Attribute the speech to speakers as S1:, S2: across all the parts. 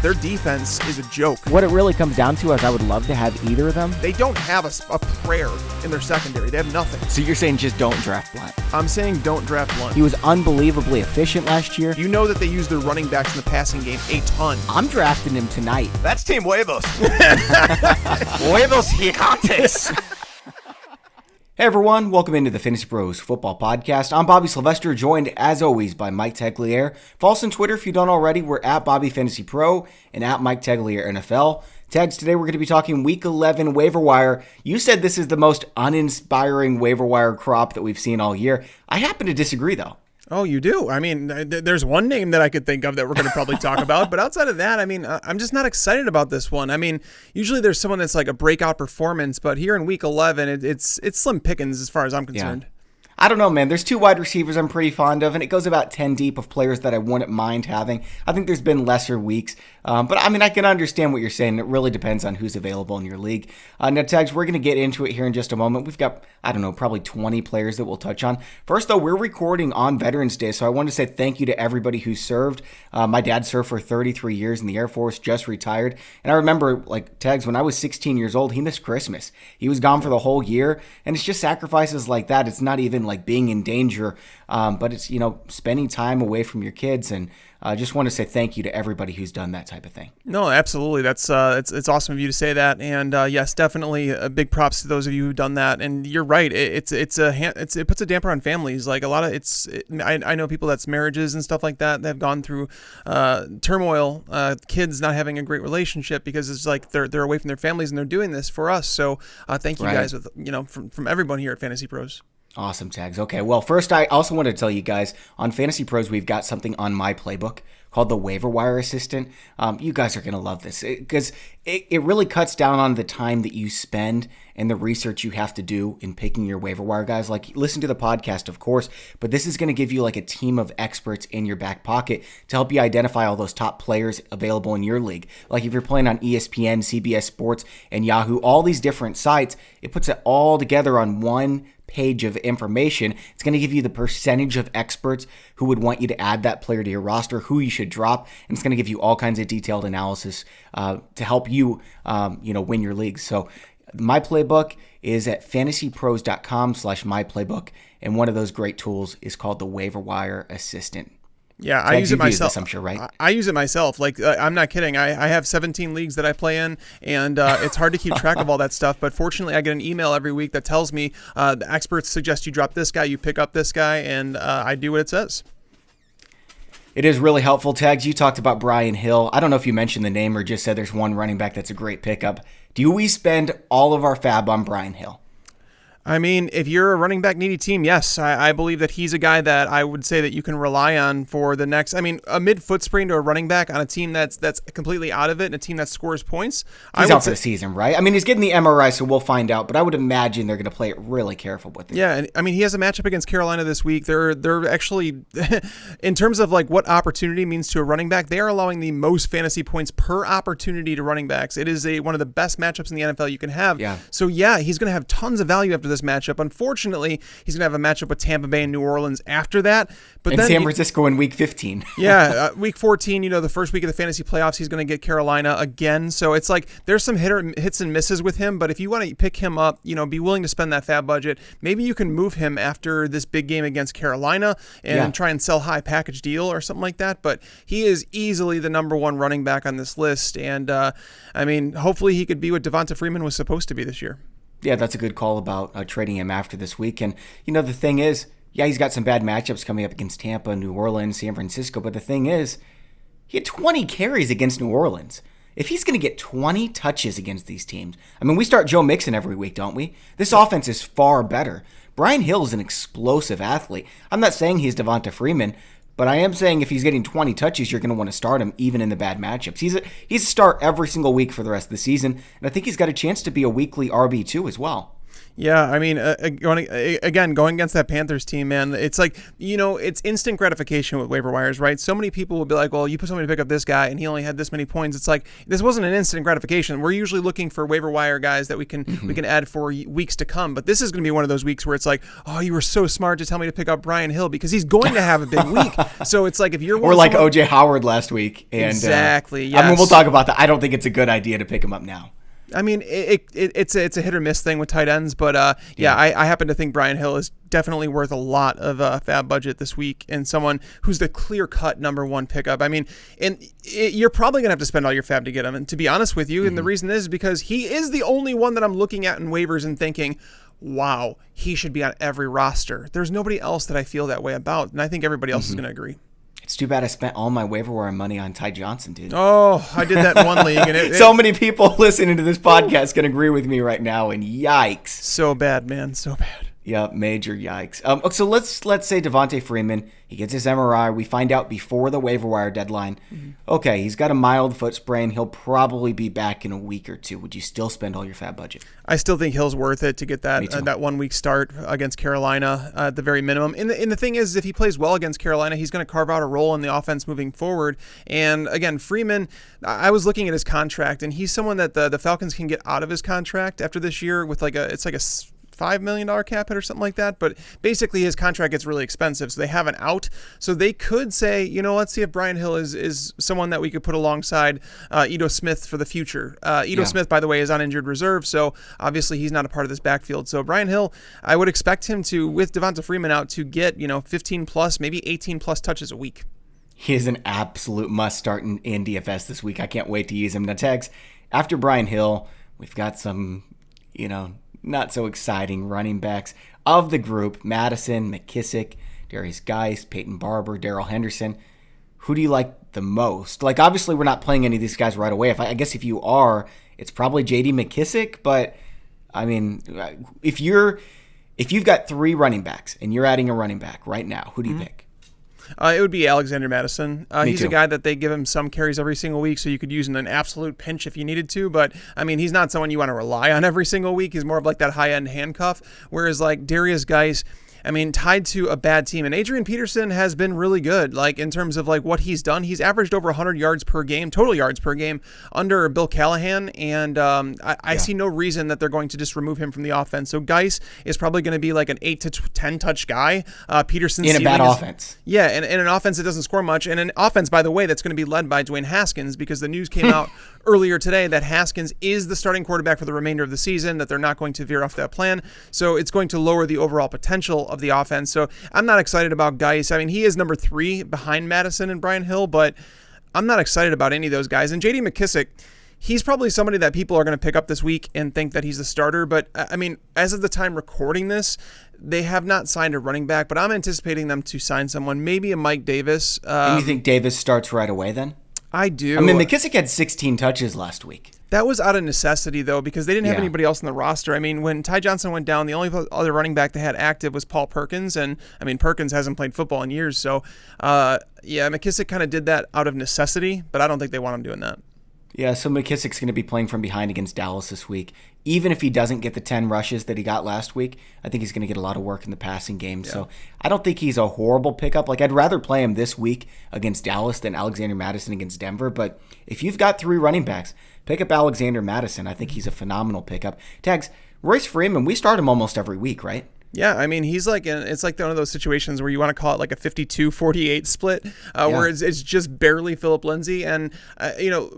S1: Their defense is a joke.
S2: What it really comes down to is I would love to have either of them.
S1: They don't have a prayer in their secondary. They have nothing.
S2: So you're saying just don't draft Blunt?
S1: I'm saying don't draft Blunt.
S2: He was unbelievably efficient last year.
S1: You know that they use their running backs in the passing game a ton.
S2: I'm drafting him tonight.
S3: That's Team Huevos. Huevos gigantes.
S2: Hey everyone, welcome into the Fantasy Pros Football Podcast. I'm Bobby Sylvester, joined as always by Mike Teglier. Follow us on Twitter if you don't already. We're at Bobby Fantasy Pro and at Mike Teglier NFL. Tags, today we're going to be talking Week 11 waiver wire. You said this is the most uninspiring waiver wire crop that we've seen all year. I happen to disagree though.
S1: Oh, you do? I mean, there's one name that I could think of that we're going to probably talk about, but outside of that, I mean, I'm just not excited about this one. I mean, usually there's someone that's like a breakout performance, but here in Week 11, it's slim pickings as far as I'm concerned.
S2: Yeah. I don't know, man. There's two wide receivers I'm pretty fond of, and it goes about 10 deep of players that I wouldn't mind having. I think there's been lesser weeks, but I mean, I can understand what you're saying. It really depends on who's available in your league. Now, Tags, we're going to get into it here in just a moment. We've got, I don't know, probably 20 players that we'll touch on. First, though, we're recording on Veterans Day, so I want to say thank you to everybody who served. My dad served for 33 years in the Air Force, just retired, and I remember, like, Tags, when I was 16 years old, he missed Christmas. He was gone for the whole year, and it's just sacrifices like that. It's not even like being in danger, but it's, you know, spending time away from your kids, and I just want to say thank you to everybody who's done that type of thing.
S1: No, absolutely. That's it's awesome of you to say that, and yes, definitely a big props to those of you who've done that. And you're right, it puts a damper on families. Like a lot of I know people that's marriages and stuff like that have gone through turmoil, kids not having a great relationship because it's like they're away from their families and they're doing this for us. So thank you guys, with from everyone here at Fantasy Pros.
S2: Awesome, Tags. Okay, well, first, I also want to tell you guys, on Fantasy Pros, we've got something on my playbook called the Waiver Wire Assistant. You guys are going to love this because it really cuts down on the time that you spend and the research you have to do in picking your waiver wire guys. Like, listen to the podcast, of course, but this is going to give you like a team of experts in your back pocket to help you identify all those top players available in your league. Like if you're playing on ESPN, CBS Sports, and Yahoo, all these different sites, it puts it all together on one page of information. It's going to give you the percentage of experts who would want you to add that player to your roster, who you should drop, and it's going to give you all kinds of detailed analysis to help you, win your leagues. So my playbook is at fantasypros.com/myplaybook, and one of those great tools is called the Waiver Wire Assistant.
S1: Yeah, I use it myself.
S2: I'm sure, right?
S1: I use it myself. Like, I'm not kidding. I have 17 leagues that I play in, and it's hard to keep track of all that stuff. But fortunately, I get an email every week that tells me the experts suggest you drop this guy, you pick up this guy, and I do what it says.
S2: It is really helpful. Tags, you talked about Brian Hill. I don't know if you mentioned the name or just said there's one running back that's a great pickup. Do we spend all of our FAAB on Brian Hill?
S1: I mean, if you're a running back needy team, yes, I believe that he's a guy that I would say that you can rely on for the next. I mean, a mid-foot sprain to a running back on a team that's completely out of it and a team that scores points.
S2: He's out for the season, right? I mean, he's getting the MRI, so we'll find out. But I would imagine they're going to play it really careful with it.
S1: Yeah, and I mean, he has a matchup against Carolina this week. They're actually, in terms of like what opportunity means to a running back, they are allowing the most fantasy points per opportunity to running backs. It is one of the best matchups in the NFL you can have.
S2: Yeah.
S1: So yeah, he's going to have tons of value after this matchup. Unfortunately, he's going to have a matchup with Tampa Bay and New Orleans after that. But
S2: and
S1: then
S2: San Francisco in Week 15.
S1: Yeah, Week 14, the first week of the fantasy playoffs, he's going to get Carolina again. So it's like there's some hits and misses with him. But if you want to pick him up, be willing to spend that FAAB budget, maybe you can move him after this big game against Carolina and try and sell high package deal or something like that. But he is easily the number one running back on this list. And I mean, hopefully he could be what Devonta Freeman was supposed to be this year.
S2: Yeah, that's a good call about trading him after this week. And, the thing is, he's got some bad matchups coming up against Tampa, New Orleans, San Francisco. But the thing is, he had 20 carries against New Orleans. If he's going to get 20 touches against these teams, I mean, we start Joe Mixon every week, don't we? This offense is far better. Brian Hill is an explosive athlete. I'm not saying he's Devonta Freeman, but I am saying if he's getting 20 touches, you're going to want to start him even in the bad matchups. He's a start every single week for the rest of the season, and I think he's got a chance to be a weekly RB2 as well.
S1: Yeah, I mean, going against that Panthers team, man, it's like, it's instant gratification with waiver wires, right? So many people will be like, well, you put somebody to pick up this guy and he only had this many points. It's like, this wasn't an instant gratification. We're usually looking for waiver wire guys that we can add for weeks to come. But this is going to be one of those weeks where it's like, oh, you were so smart to tell me to pick up Brian Hill because he's going to have a big week. So it's like, if you're
S2: or like OJ Howard last week. And,
S1: exactly. Yes.
S2: I mean, we'll talk about that. I don't think it's a good idea to pick him up now.
S1: I mean, it's a hit or miss thing with tight ends, but I happen to think Brian Hill is definitely worth a lot of FAAB budget this week, and someone who's the clear-cut number one pickup. I mean, you're probably going to have to spend all your FAAB to get him, and to be honest with you, and the reason is because he is the only one that I'm looking at in waivers and thinking, wow, he should be on every roster. There's nobody else that I feel that way about, and I think everybody else is going to agree.
S2: It's too bad I spent all my waiver wire money on Ty Johnson, dude.
S1: Oh, I did that in one league. And
S2: so many people listening to this podcast can agree with me right now, and yikes.
S1: So bad, man. So bad.
S2: Yeah, major yikes. So let's say Devonta Freeman, he gets his MRI. We find out before the waiver wire deadline. Okay, he's got a mild foot sprain. He'll probably be back in a week or two. Would you still spend all your FAAB budget?
S1: I still think Hill's worth it to get that 1 week start against Carolina at the very minimum. And the thing is, if he plays well against Carolina, he's going to carve out a role in the offense moving forward. And again, Freeman, I was looking at his contract, and he's someone that the Falcons can get out of his contract after this year with it's like a $5 million cap hit or something like that. But basically his contract gets really expensive, so they have an out. So they could say, let's see if Brian Hill is someone that we could put alongside Ito Smith for the future. Ito Smith, by the way, is on injured reserve, so obviously he's not a part of this backfield. So Brian Hill, I would expect him to, with Devonta Freeman out, to get 15 plus, maybe 18 plus touches a week.
S2: He is an absolute must start in DFS this week. I can't wait to use him. Now, Tags, after Brian Hill, we've got some, not so exciting running backs of the group: Mattison, McKissick, Darius Geis, Peyton Barber, Darrel Henderson. Who do you like the most? Like, obviously, we're not playing any of these guys right away. I guess if you are, it's probably J.D. McKissick. But I mean, if you've got 3 running backs and you're adding a running back right now, who do you pick?
S1: It would be Alexander Mattison. He's
S2: too.
S1: a guy that they give him some carries every single week, so you could use in an absolute pinch if you needed to. But, I mean, he's not someone you want to rely on every single week. He's more of like that high-end handcuff, whereas like Darius Geis, I mean, tied to a bad team. And Adrian Peterson has been really good, like in terms of like what he's done. He's averaged over 100 yards per game, total yards per game, under Bill Callahan. And I see no reason that they're going to just remove him from the offense. So Geis is probably going to be like an 8 to 10 touch guy. Peterson's
S2: in a bad offense.
S1: Yeah, and in an offense that doesn't score much. And an offense, by the way, that's going to be led by Dwayne Haskins, because the news came out earlier today that Haskins is the starting quarterback for the remainder of the season, that they're not going to veer off that plan. So it's going to lower the overall potential of the offense. So I'm not excited about Geis. I mean, he is number 3 behind Mattison and Brian Hill, but I'm not excited about any of those guys. And J.D. McKissick, he's probably somebody that people are going to pick up this week and think that he's the starter. But I mean, as of the time recording this, they have not signed a running back, but I'm anticipating them to sign someone, maybe a Mike Davis.
S2: And you think Davis starts right away then?
S1: I do.
S2: I mean, McKissick had 16 touches last week.
S1: That was out of necessity, though, because they didn't have anybody else in the roster. I mean, when Ty Johnson went down, the only other running back they had active was Paul Perkins, and I mean, Perkins hasn't played football in years. So, McKissick kind of did that out of necessity, but I don't think they want him doing that.
S2: Yeah, so McKissick's going to be playing from behind against Dallas this week. Even if he doesn't get the 10 rushes that he got last week, I think he's going to get a lot of work in the passing game. Yeah. So I don't think he's a horrible pickup. Like, I'd rather play him this week against Dallas than Alexander Mattison against Denver. But if you've got 3 running backs, pick up Alexander Mattison. I think he's a phenomenal pickup. Tags, Royce Freeman, we start him almost every week, right?
S1: Yeah, I mean, he's like, it's like one of those situations where you want to call it like a 52-48 split, where it's just barely Phillip Lindsay. And,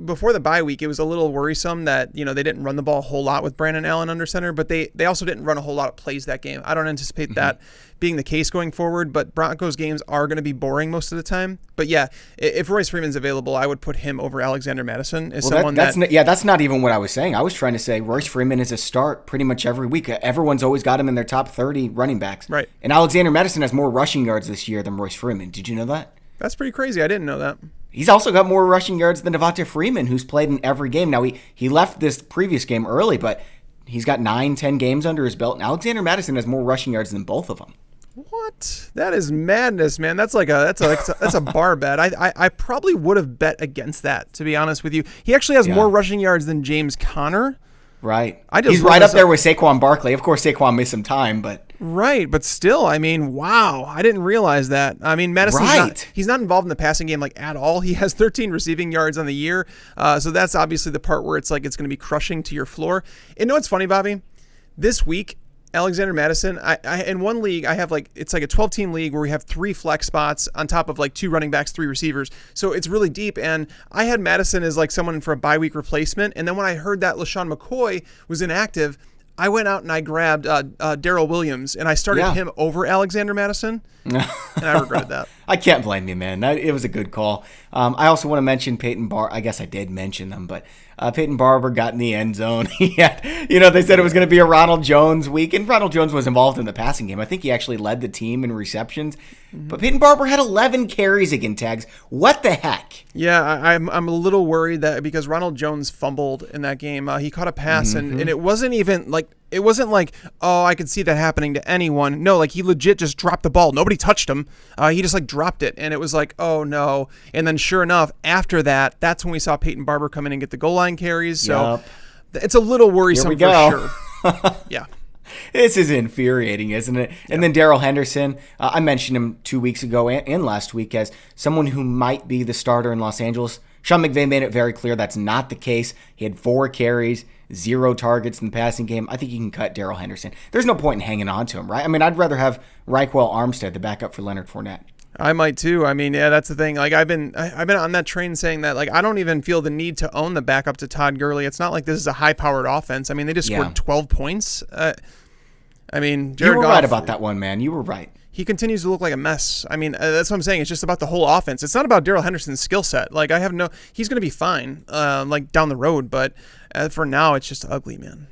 S1: before the bye week, it was a little worrisome that, they didn't run the ball a whole lot with Brandon Allen under center, but they also didn't run a whole lot of plays that game. I don't anticipate that being the case going forward, but Broncos games are going to be boring most of the time. But yeah, if Royce Freeman's available, I would put him over Alexander Mattison as someone
S2: that's not even what I was saying. I was trying to say Royce Freeman is a start pretty much every week. Everyone's always got him in their top 30 running backs.
S1: Right.
S2: And Alexander Mattison has more rushing yards this year than Royce Freeman. Did you know that?
S1: That's pretty crazy. I didn't know that.
S2: He's also got more rushing yards than Devonta Freeman, who's played in every game. Now, he left this previous game early, but he's got 9-10 games under his belt. And Alexander Mattison has more rushing yards than both of them.
S1: What? That is madness, man. That's a bar bet. I probably would have bet against that, to be honest with you. He actually has more rushing yards than James Conner.
S2: Right.
S1: I just
S2: He's right up there with Saquon Barkley. Of course, Saquon missed some time, but...
S1: Right, but still, I mean, wow, I didn't realize that. I mean, Mattison's he's not involved in the passing game like at all. He has 13 receiving yards on the year, so that's obviously the part where it's like it's going to be crushing to your floor. And you know what's funny, Bobby? This week, Alexander Mattison, I in one league, I have it's like a 12-team league where we have 3 flex spots on top of like 2 running backs, 3 receivers. So it's really deep. And I had Mattison as like someone for a bye week replacement. And then when I heard that LaShawn McCoy was inactive, I went out and I grabbed Darrel Williams, and I started him over Alexander Mattison, and I regretted that.
S2: I can't blame you, man. It was a good call. I also want to mention Peyton Barber. I guess I did mention them, but Peyton Barber got in the end zone. He had, they said it was going to be a Ronald Jones week, and Ronald Jones was involved in the passing game. I think he actually led the team in receptions. But Peyton Barber had 11 carries again, Tags. What the heck?
S1: Yeah, I'm a little worried that because Ronald Jones fumbled in that game, he caught a pass, and it wasn't even like, oh, I could see that happening to anyone. No, like he legit just dropped the ball. Nobody touched him. He just like dropped it, and it was like, oh no. And then sure enough, after that, that's when we saw Peyton Barber come in and get the goal line carries. So it's a little worrisome for sure. Yeah.
S2: This is infuriating, isn't it? And then Darrel Henderson, I mentioned him 2 weeks ago and last week as someone who might be the starter in Los Angeles. Sean McVay made it very clear that's not the case. He had 4 carries, 0 targets in the passing game. I think you can cut Darrel Henderson. There's no point in hanging on to him, right? I mean, I'd rather have Raquel Armstead, the backup for Leonard Fournette.
S1: I might too. I mean, yeah, that's the thing. Like I've been on that train saying that like I don't even feel the need to own the backup to Todd Gurley. It's not like this is a high-powered offense. I mean, they just scored 12 points. I mean, Jared
S2: You were
S1: Goff,
S2: right about that one, man. You were right.
S1: He continues to look like a mess. I mean, that's what I'm saying. It's just about the whole offense. It's not about Darrell Henderson's skill set. Like he's going to be fine, like down the road. But for now, it's just ugly, man.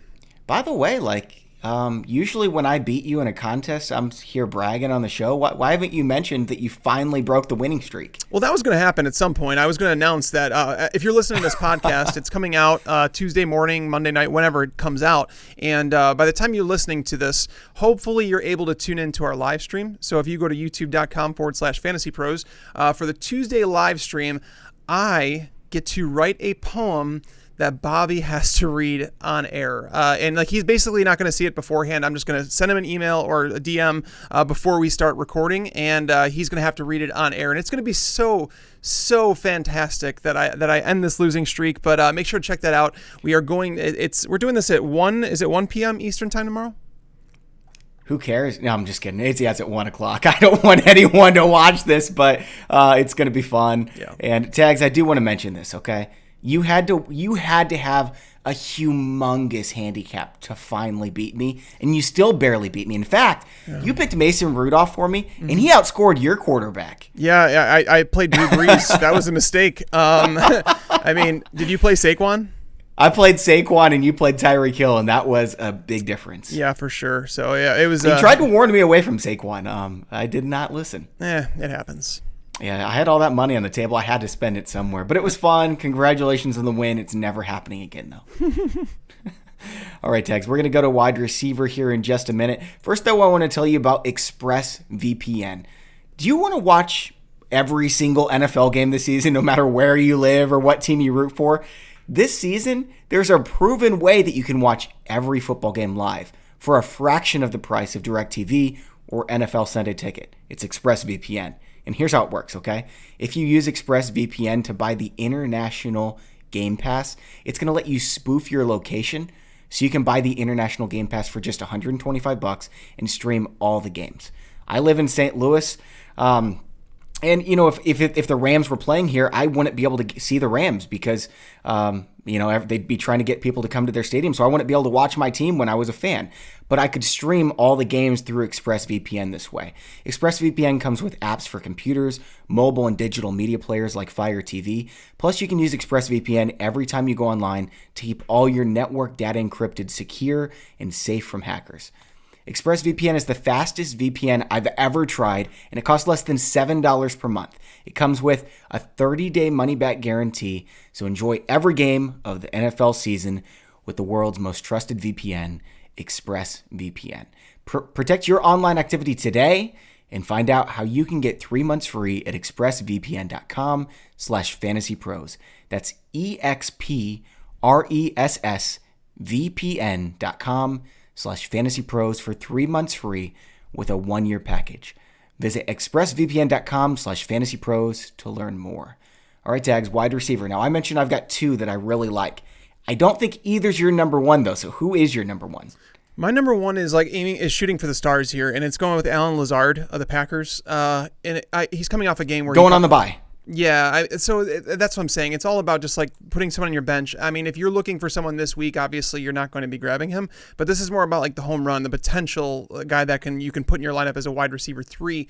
S2: By the way, usually when I beat you in a contest, I'm here bragging on the show. Why haven't you mentioned that you finally broke the winning streak?
S1: Well, that was going to happen at some point. I was going to announce that if you're listening to this podcast, it's coming out Tuesday morning, Monday night, whenever it comes out. And by the time you're listening to this, hopefully you're able to tune into our live stream. So if you go to youtube.com/fantasypros, for the Tuesday live stream, I get to write a poem that Bobby has to read on air. And like he's basically not going to see it beforehand. I'm just going to send him an email or a DM before we start recording, and he's going to have to read it on air. And it's going to be so fantastic that I end this losing streak. But make sure to check that out. We're doing this at 1. Is it 1 p.m. Eastern time tomorrow?
S2: Who cares? No, I'm just kidding. It's at 1 o'clock. I don't want anyone to watch this, but it's going to be fun.
S1: Yeah.
S2: And Tags, I do want to mention this, okay? You had to have a humongous handicap to finally beat me, and you still barely beat me. In fact, you picked Mason Rudolph for me, and he outscored your quarterback.
S1: Yeah, I played Drew Brees. That was a mistake. I mean, did you play Saquon?
S2: I played Saquon, and you played Tyreek Hill, and that was a big difference.
S1: Yeah, for sure. So, yeah, it was...
S2: He tried to warn me away from Saquon. I did not listen.
S1: It happens.
S2: Yeah, I had all that money on the table. I had to spend it somewhere. But it was fun. Congratulations on the win. It's never happening again, though. All right, Tags, we're going to go to wide receiver here in just a minute. First, though, I want to tell you about ExpressVPN. Do you want to watch every single NFL game this season, no matter where you live or what team you root for? This season, there's a proven way that you can watch every football game live for a fraction of the price of DirecTV or NFL Sunday Ticket. It's ExpressVPN. And here's how it works, okay? If you use ExpressVPN to buy the international Game Pass, it's going to let you spoof your location so you can buy the international Game Pass for just $125 and stream all the games. I live in St. Louis, and if the Rams were playing here, I wouldn't be able to see the Rams because they'd be trying to get people to come to their stadium, so I wouldn't be able to watch my team when I was a fan. But I could stream all the games through ExpressVPN this way. ExpressVPN comes with apps for computers, mobile, and digital media players like Fire TV. Plus, you can use ExpressVPN every time you go online to keep all your network data encrypted, secure, and safe from hackers. ExpressVPN is the fastest VPN I've ever tried, and it costs less than $7 per month. It comes with a 30-day money-back guarantee, so enjoy every game of the NFL season with the world's most trusted VPN, ExpressVPN. Protect your online activity today and find out how you can get 3 months free at expressvpn.com/fantasypros. That's EXPRESSVPN.com/fantasypros. expressvpn.com/fantasypros for 3 months free with a 1-year package. Visit expressvpn.com/fantasypros to learn more. All right, Tags, wide receiver. Now, I mentioned I've got 2 that I really like. I don't think either's your number 1, though. So who is your number 1?
S1: My number 1 is shooting for the stars here, and it's going with Allen Lazard of the Packers. He's coming off a game where
S2: going on the bye.
S1: Yeah, so that's what I'm saying. It's all about just like putting someone on your bench. I mean, if you're looking for someone this week, obviously you're not going to be grabbing him. But this is more about like the home run, the potential guy that you can put in your lineup as a wide receiver 3.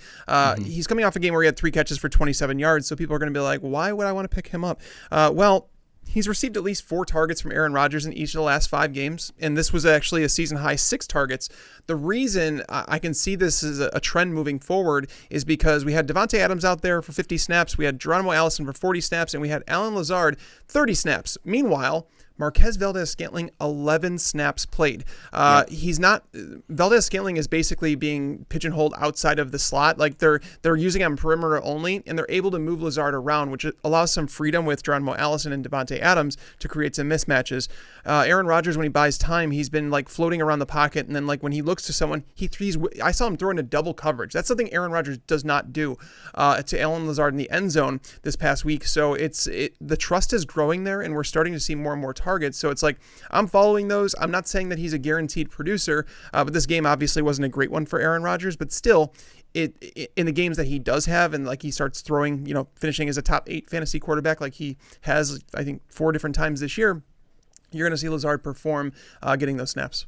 S1: He's coming off a game where he had 3 catches for 27 yards. So people are going to be like, why would I want to pick him up? Well, he's received at least 4 targets from Aaron Rodgers in each of the last 5 games, and this was actually a season-high 6 targets. The reason I can see this as a trend moving forward is because we had Davante Adams out there for 50 snaps, we had Geronimo Allison for 40 snaps, and we had Allen Lazard 30 snaps. Meanwhile, Marquez Valdes-Scantling, 11 snaps played. Valdes-Scantling is basically being pigeonholed outside of the slot. Like they're using him perimeter only, and they're able to move Lazard around, which allows some freedom with Geronimo Allison and Davante Adams to create some mismatches. Aaron Rodgers, when he buys time, he's been like floating around the pocket, and then like when he looks to someone, I saw him throw into double coverage. That's something Aaron Rodgers does not do to Allen Lazard in the end zone this past week. So the trust is growing there, and we're starting to see more and more targets. So it's like I'm following those. I'm not saying that he's a guaranteed producer, but this game obviously wasn't a great one for Aaron Rodgers. But still, in the games that he does have, and like he starts throwing, finishing as a top 8 fantasy quarterback like he has, I think, 4 different times this year, you're going to see Lazard perform getting those snaps.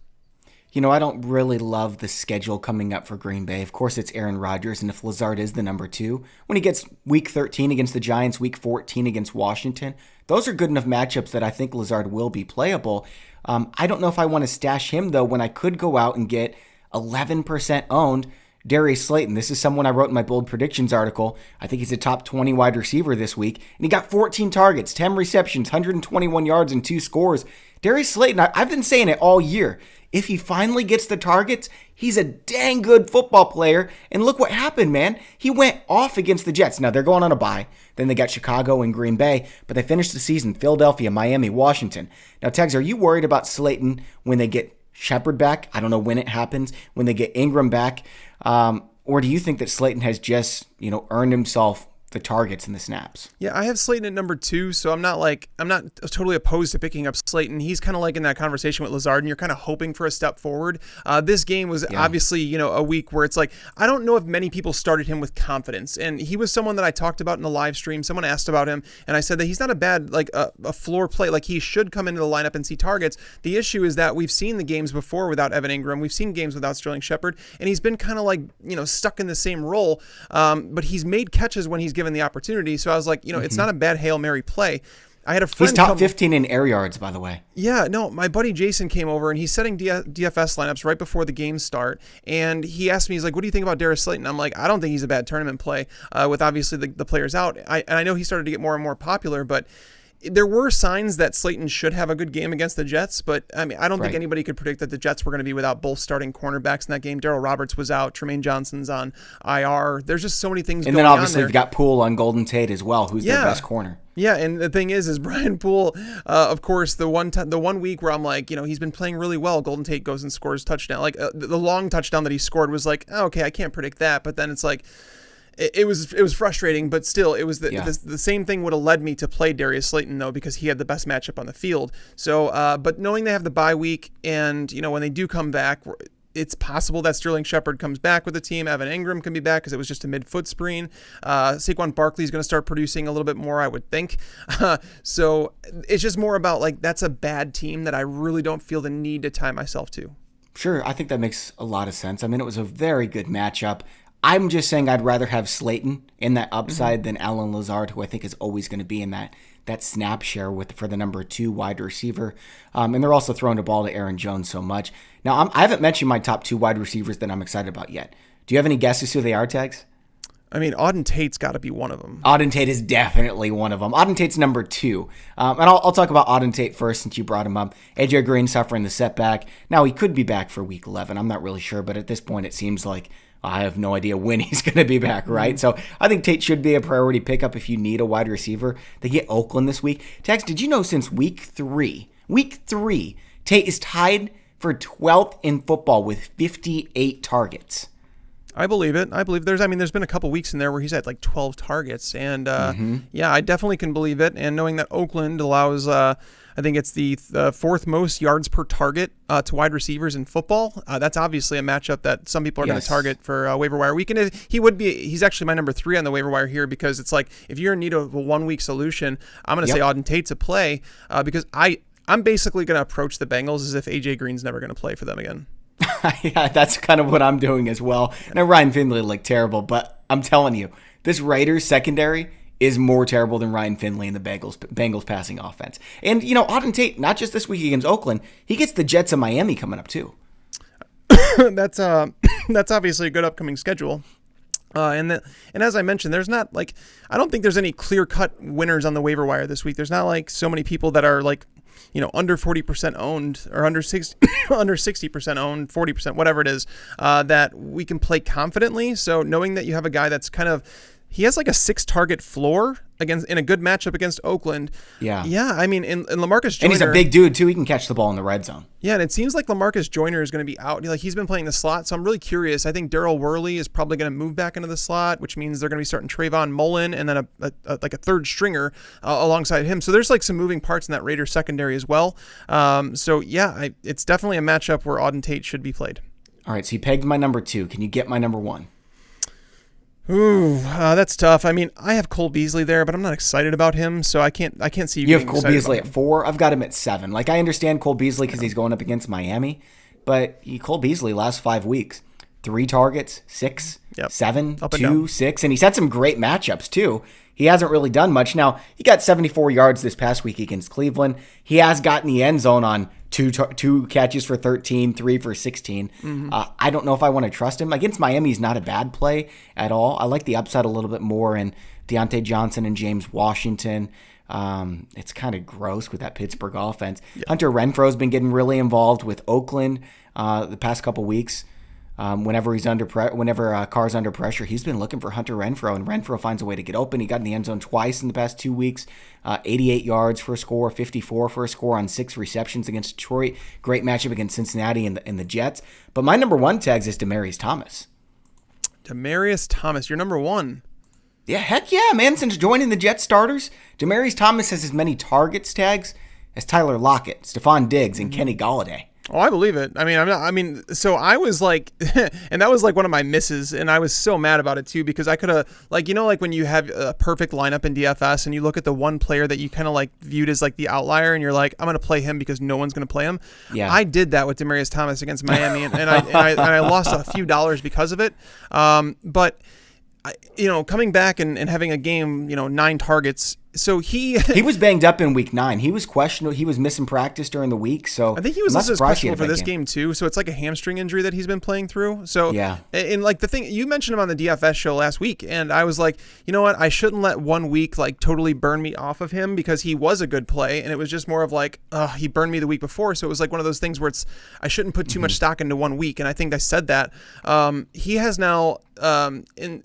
S2: I don't really love the schedule coming up for Green Bay. Of course, it's Aaron Rodgers, and if Lazard is the number 2, when he gets week 13 against the Giants, week 14 against Washington, those are good enough matchups that I think Lazard will be playable. I don't know if I want to stash him, though, when I could go out and get 11% owned Darius Slayton. This is someone I wrote in my bold predictions article. I think he's a top 20 wide receiver this week, and he got 14 targets, 10 receptions, 121 yards, and 2 scores. Darius Slayton, I've been saying it all year. If he finally gets the targets, he's a dang good football player. And look what happened, man. He went off against the Jets. Now, they're going on a bye. Then they got Chicago and Green Bay. But they finished the season Philadelphia, Miami, Washington. Now, Tags, are you worried about Slayton when they get Shepard back? I don't know when it happens. When they get Ingram back? Or do you think that Slayton has just, earned himself the targets and the snaps?
S1: Yeah, I have Slayton at number 2, so I'm not totally opposed to picking up Slayton. He's kind of like in that conversation with Lazard, and you're kind of hoping for a step forward. This game was obviously, a week where it's like, I don't know if many people started him with confidence, and he was someone that I talked about in the live stream. Someone asked about him, and I said that he's not a bad, a floor play. Like, he should come into the lineup and see targets. The issue is that we've seen the games before without Evan Ingram. We've seen games without Sterling Shepard, and he's been kind of like, stuck in the same role, but he's made catches when he's given the opportunity. So I was like, it's not a bad Hail Mary play. I had a friend.
S2: He's top 15 in air yards, by the way.
S1: Yeah, no, my buddy Jason came over, and he's setting DFS lineups right before the games start. And he asked me, he's like, what do you think about Darius Slayton? I'm like, I don't think he's a bad tournament play with obviously the players out. I know he started to get more and more popular, but there were signs that Slayton should have a good game against the Jets, but I mean, I don't think anybody could predict that the Jets were going to be without both starting cornerbacks in that game. Darrell Roberts was out. Tremaine Johnson's on IR. There's just so many things going on there.
S2: And then obviously you've got Poole on Golden Tate as well, who's their best corner.
S1: Yeah, and the thing is Brian Poole, of course, the one week where I'm like, he's been playing really well. Golden Tate goes and scores touchdown. Like the long touchdown that he scored was like, oh, okay, I can't predict that. But then it's like, it was frustrating, but still, it was the same thing would have led me to play Darius Slayton, though, because he had the best matchup on the field. So, but knowing they have the bye week, and when they do come back, it's possible that Sterling Shepard comes back with the team. Evan Ingram can be back because it was just a mid-foot sprain. Saquon Barkley is going to start producing a little bit more, I would think. So it's just more about that's a bad team that I really don't feel the need to tie myself to.
S2: Sure, I think that makes a lot of sense. I mean, it was a very good matchup. I'm just saying I'd rather have Slayton in that upside than Allen Lazard, who I think is always going to be in that snap share for the number 2 wide receiver. And they're also throwing the ball to Aaron Jones so much. Now, I haven't mentioned my top 2 wide receivers that I'm excited about yet. Do you have any guesses who they are, Tags?
S1: I mean, Auden Tate's got to be one of them.
S2: Auden Tate is definitely one of them. Auden Tate's number 2. And I'll talk about Auden Tate first since you brought him up. AJ Green suffering the setback. Now, he could be back for week 11. I'm not really sure, but at this point, it seems like I have no idea when he's going to be back, right? So I think Tate should be a priority pickup if you need a wide receiver. They get Oakland this week. Tags, did you know since week 3, Tate is tied for 12th in football with 58 targets.
S1: I believe it. There's been a couple weeks in there where he's had like 12 targets. And yeah, I definitely can believe it. And knowing that Oakland allows, I think it's the fourth most yards per target to wide receivers in football. That's obviously a matchup that some people are going to target for waiver wire weekend. He's actually my number 3 on the waiver wire here, because it's like, if you're in need of a 1 week solution, I'm going to say Auden Tate's a play, because I'm basically going to approach the Bengals as if AJ Green's never going to play for them again.
S2: Yeah, that's kind of what I'm doing as well. And Ryan Finley looked terrible, but I'm telling you, this Raiders secondary is more terrible than Ryan Finley and the Bengals passing offense. And, Auden Tate, not just this week against Oakland, he gets the Jets of Miami coming up too.
S1: That's obviously a good upcoming schedule. And as I mentioned, there's not I don't think there's any clear-cut winners on the waiver wire this week. There's not so many people that are under 40% owned, or under 60% owned, 40%, whatever it is, that we can play confidently. So knowing that you have a guy that's he has a 6-target floor in a good matchup against Oakland. Yeah. Yeah. I mean, in Lamarcus Joyner.
S2: And he's a big dude too. He can catch the ball in the red zone.
S1: Yeah. And it seems like Lamarcus Joyner is going to be out. He's been playing the slot. So I'm really curious. I think Darrel Worley is probably going to move back into the slot, which means they're going to be starting Trayvon Mullen and then a third stringer alongside him. So there's some moving parts in that Raiders secondary as well. So yeah, it's definitely a matchup where Auden Tate should be played.
S2: All right. So you pegged my number 2. Can you get my number 1?
S1: Ooh, that's tough. I mean, I have Cole Beasley there, but I'm not excited about him, so I can't see you.
S2: You have Cole Beasley at 4. I've got him at 7. I understand Cole Beasley because he's going up against Miami, but Cole Beasley last 5 weeks, 3 targets, 6, 7, 2, 6, and he's had some great matchups too. He hasn't really done much. Now, he got 74 yards this past week against Cleveland. He has gotten the end zone on 2 catches for 13, 3 for 16. Mm-hmm. I don't know if I want to trust him. Against Miami, he's not a bad play at all. I like the upside a little bit more in Dionte Johnson and James Washington. It's kind of gross with that Pittsburgh offense. Yeah. Hunter Renfro's been getting really involved with Oakland the past couple weeks. Whenever Carr's under pressure, he's been looking for Hunter Renfrow, and Renfrow finds a way to get open. He got in the end zone twice in the past 2 weeks, 88 yards for a score, 54 for a score on 6 receptions against Detroit. Great matchup against Cincinnati and the Jets. But my number 1 tags is Demaryius Thomas.
S1: Demaryius Thomas, your number 1.
S2: Yeah, heck yeah, man. Since joining the Jets starters, Demaryius Thomas has as many targets tags as Tyler Lockett, Stephon Diggs, and Kenny Golladay.
S1: Oh, I believe it. So I was and that was one of my misses, and I was so mad about it too, because I could have, when you have a perfect lineup in DFS and you look at the one player that you kind of viewed as the outlier, and you're like, I'm going to play him because no one's going to play him. Yeah. I did that with Demaryius Thomas against Miami, and I lost a few dollars because of it. But coming back and having a game, 9 targets. So he
S2: was banged up in week 9. He was questionable. He was missing practice during the week. So
S1: I think he was also questionable for this game too. So it's a hamstring injury that he's been playing through. So yeah. And the thing, you mentioned him on the DFS show last week, and I was like, you know what? I shouldn't let 1 week totally burn me off of him, because he was a good play, and it was just more of he burned me the week before. So it was one of those things where I shouldn't put too much stock into 1 week. And I think I said that. He has now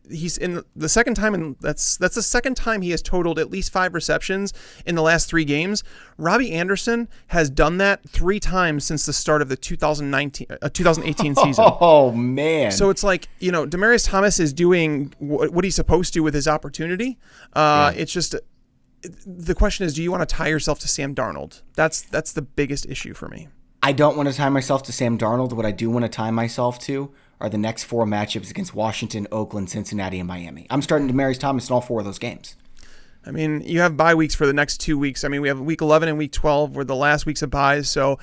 S1: he's in the second time, and that's the second time he has totaled at least 5 receptions in the last 3 games. Robbie Anderson has done that 3 times since the start of the 2018 season.
S2: Oh man.
S1: So it's Demaryius Thomas is doing what he's supposed to with his opportunity. It's just the question is, do you want to tie yourself to Sam Darnold? That's the biggest issue for me.
S2: I don't want to tie myself to Sam Darnold. What I do want to tie myself to are the next 4 matchups against Washington, Oakland, Cincinnati, and Miami. I'm starting Demaryius Thomas in all 4 of those games.
S1: I mean, you have bye weeks for the next 2 weeks. I mean, we have week 11 and week 12 were the last weeks of byes, so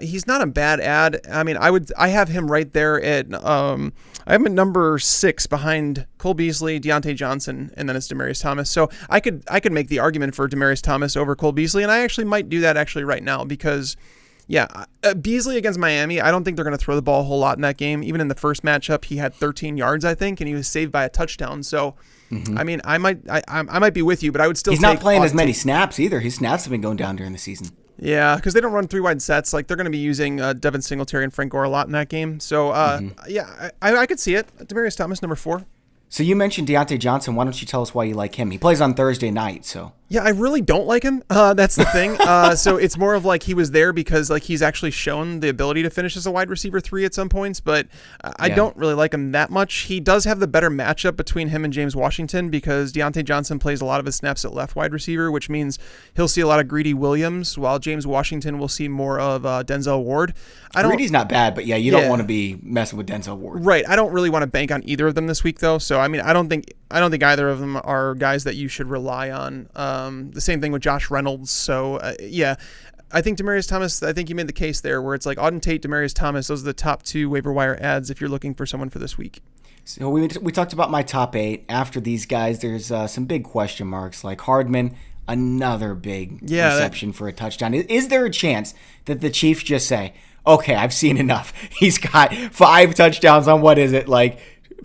S1: he's not a bad ad. I mean, I have him right there at I have him at number 6 behind Cole Beasley, Dionte Johnson, and then it's Demaryius Thomas. So I could make the argument for Demaryius Thomas over Cole Beasley, and I actually might do that right now, because Beasley against Miami, I don't think they're going to throw the ball a whole lot in that game. Even in the first matchup, he had 13 yards, I think, and he was saved by a touchdown. So, I mean, I might be with you, but I would still.
S2: He's not playing as many snaps either. His snaps have been going down during the season.
S1: Yeah, because they don't run 3 wide sets. They're going to be using Devin Singletary and Frank Gore a lot in that game. So, I could see it. Demaryius Thomas, number 4.
S2: So you mentioned Dionte Johnson. Why don't you tell us why you like him? He plays on Thursday night, so.
S1: Yeah, I really don't like him. That's the thing. So it's more of like he was there because like he's actually shown the ability to finish as a wide receiver 3 at some points, but I don't really like him that much. He does have the better matchup between him and James Washington because Dionte Johnson plays a lot of his snaps at left wide receiver, which means he'll see a lot of Greedy Williams, while James Washington will see more of Denzel Ward.
S2: Greedy's not bad, but you don't want to be messing with Denzel Ward.
S1: Right. I don't really want to bank on either of them this week, though. So I mean, I don't think either of them are guys that you should rely on. The same thing with Josh Reynolds. So, I think Demaryius Thomas, I think you made the case there where it's like Auden, Tate, Demaryius Thomas. Those are the top 2 waiver wire ads if you're looking for someone for this week.
S2: So we talked about my top 8. After these guys, there's some big question marks like Hardman, another big reception for a touchdown. Is there a chance that the Chiefs just say, okay, I've seen enough. He's got 5 touchdowns on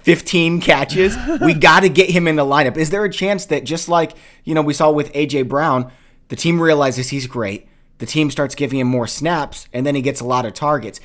S2: 15 catches. We got to get him in the lineup. Is there a chance that just like, we saw with A.J. Brown, the team realizes he's great. The team starts giving him more snaps, and then he gets a lot of targets.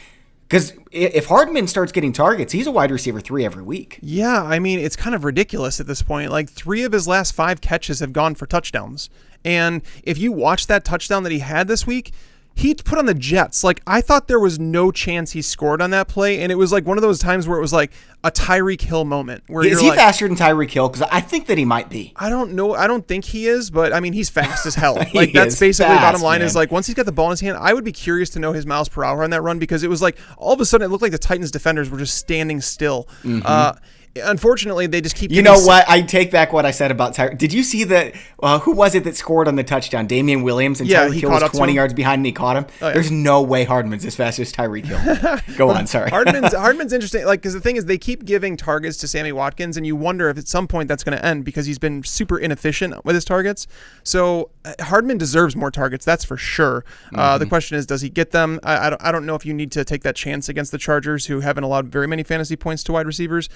S2: Because if Hardman starts getting targets, he's a wide receiver 3 every week.
S1: Yeah, I mean, it's kind of ridiculous at this point. Like 3 of his last 5 catches have gone for touchdowns. And if you watch that touchdown that he had this week, he put on the Jets. Like, I thought there was no chance he scored on that play, and it was like one of those times where it was like a Tyreek Hill moment. Where
S2: is he faster than Tyreek Hill? Because I think that he might be.
S1: I don't know. I don't think he is, but I mean, he's fast as hell. Like, that's basically bottom line, man. Is like once he's got the ball in his hand, I would be curious to know his miles per hour on that run because it was like all of a sudden it looked like the Titans defenders were just standing still. Mm-hmm. Unfortunately, they just keep.
S2: You know what? I take back what I said about Tyreek. Did you see that? Who was it that scored on the touchdown? Damian Williams, and Tyreek Hill was 20 yards behind, and he caught him. Oh, yeah. There's no way Hardman's as fast as Tyreek Hill. Go on, sorry.
S1: Hardman's interesting, like because the thing is, they keep giving targets to Sammy Watkins, and you wonder if at some point that's going to end because he's been super inefficient with his targets. So Hardman deserves more targets, that's for sure. The question is, does he get them? I don't know if you need to take that chance against the Chargers, who haven't allowed very many fantasy points to wide receivers.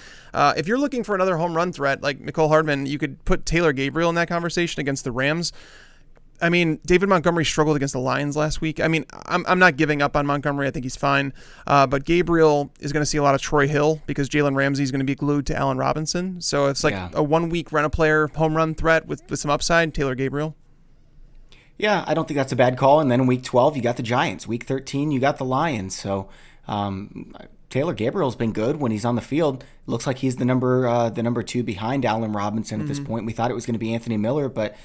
S1: If you're looking for another home run threat like Mecole Hardman, you could put Taylor Gabriel in that conversation against the Rams. I mean, David Montgomery struggled against the Lions last week. I mean, I'm not giving up on Montgomery. I think he's fine. But Gabriel is going to see a lot of Troy Hill because Jalen Ramsey is going to be glued to Allen Robinson. So it's like a 1 week rent-a-player home run threat with some upside, Taylor Gabriel.
S2: Yeah, I don't think that's a bad call. And then in week 12, you got the Giants. Week 13, you got the Lions. So Taylor Gabriel's been good when he's on the field. It looks like he's the number 2 behind Allen Robinson at this point. We thought it was going to be Anthony Miller, but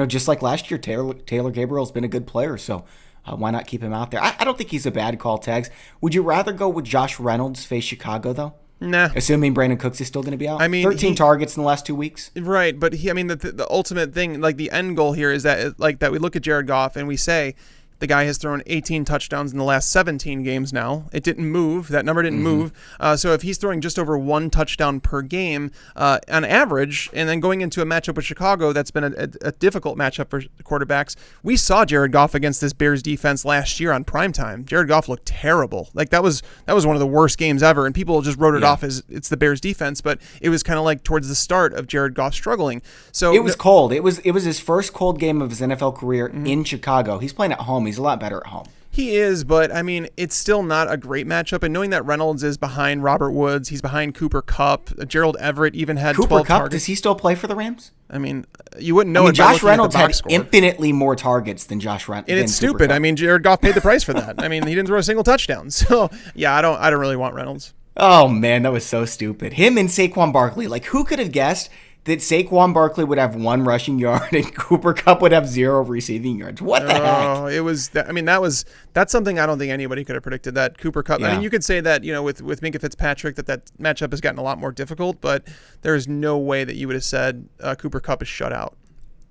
S2: just like last year, Taylor Gabriel's been a good player. So why not keep him out there? I don't think he's a bad call, Tags. Would you rather go with Josh Reynolds face Chicago though?
S1: Nah.
S2: Assuming Brandon Cooks is still going to be out.
S1: I mean,
S2: 13 targets in the last 2 weeks.
S1: Right, but the ultimate thing, like the end goal here is that that we look at Jared Goff and we say the guy has thrown 18 touchdowns in the last 17 games now. It didn't move. That number didn't move. So if he's throwing just over 1 touchdown per game on average, and then going into a matchup with Chicago that's been a difficult matchup for quarterbacks, we saw Jared Goff against this Bears defense last year on primetime. Jared Goff looked terrible. Like that was one of the worst games ever, and people just wrote it off as it's the Bears defense, but it was kind of like towards the start of Jared Goff struggling. So
S2: it was cold. It was his first cold game of his NFL career in Chicago. He's playing at home. He's a lot better at home.
S1: He is, but I mean, it's still not a great matchup. And knowing that Reynolds is behind Robert Woods, he's behind Cooper Kupp. Gerald Everett even had 12 targets.
S2: Does he still play for the Rams?
S1: I mean, you wouldn't know.
S2: Josh Reynolds had infinitely more targets than Josh Reynolds.
S1: And it's stupid. I mean, Jared Goff paid the price for that. I mean, he didn't throw a single touchdown. So yeah, I don't really want Reynolds.
S2: Oh man, that was so stupid. Him and Saquon Barkley. Like, who could have guessed that Saquon Barkley would have 1 rushing yard and Cooper Kupp would have 0 receiving yards? What the heck?
S1: It was. I mean, that's something I don't think anybody could have predicted. That Cooper Kupp. Yeah. I mean, you could say that with Minkah Fitzpatrick that matchup has gotten a lot more difficult, but there is no way that you would have said Cooper Kupp is shut out.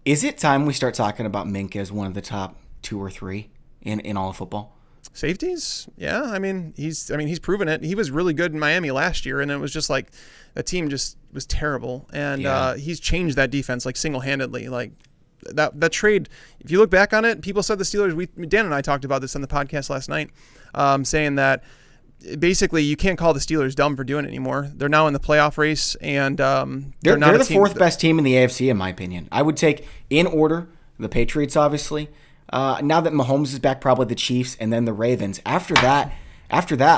S2: Is it time we start talking about Minkah as one of the top 2 or 3 in all of football?
S1: Safeties? Yeah, I mean, he's proven it. He was really good in Miami last year, and it was just like the team just was terrible. And he's changed that defense like single-handedly. Like that trade, if you look back on it, people said the Steelers, Dan and I talked about this on the podcast last night, saying that basically you can't call the Steelers dumb for doing it anymore. They're now in the playoff race, and they're not
S2: the 4th best team in the AFC, in my opinion. I would take, in order, the Patriots, obviously. Now that Mahomes is back, probably the Chiefs, and then the Ravens. After that,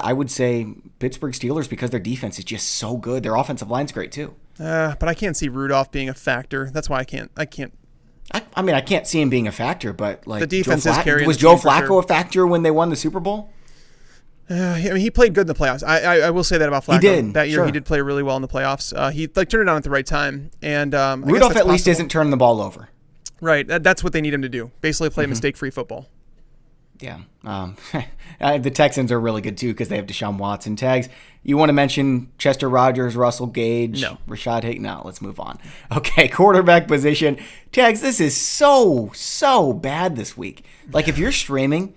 S2: I would say Pittsburgh Steelers because their defense is just so good. Their offensive line's great too.
S1: But I can't see Rudolph being a factor. That's why I can't.
S2: I mean, I can't see him being a factor, but like
S1: the defense is carrying.
S2: Was
S1: the
S2: Joe
S1: team for
S2: Flacco
S1: sure.
S2: a factor when they won the Super Bowl?
S1: I mean, he played good in the playoffs. I will say that about Flacco.
S2: He did.
S1: That year.
S2: Sure.
S1: He did play really well in the playoffs. He turned it on at the right time. And
S2: Rudolph at least isn't turning the ball over.
S1: Right. That's what they need him to do. Basically, play mistake-free football.
S2: Yeah. The Texans are really good, too, because they have Deshaun Watson. Tags, you want to mention Chester Rogers, Russell Gage,
S1: No.
S2: Rashad Higgins? No, let's move on. Okay, quarterback position. Tags, this is so bad this week. Like, if you're streaming,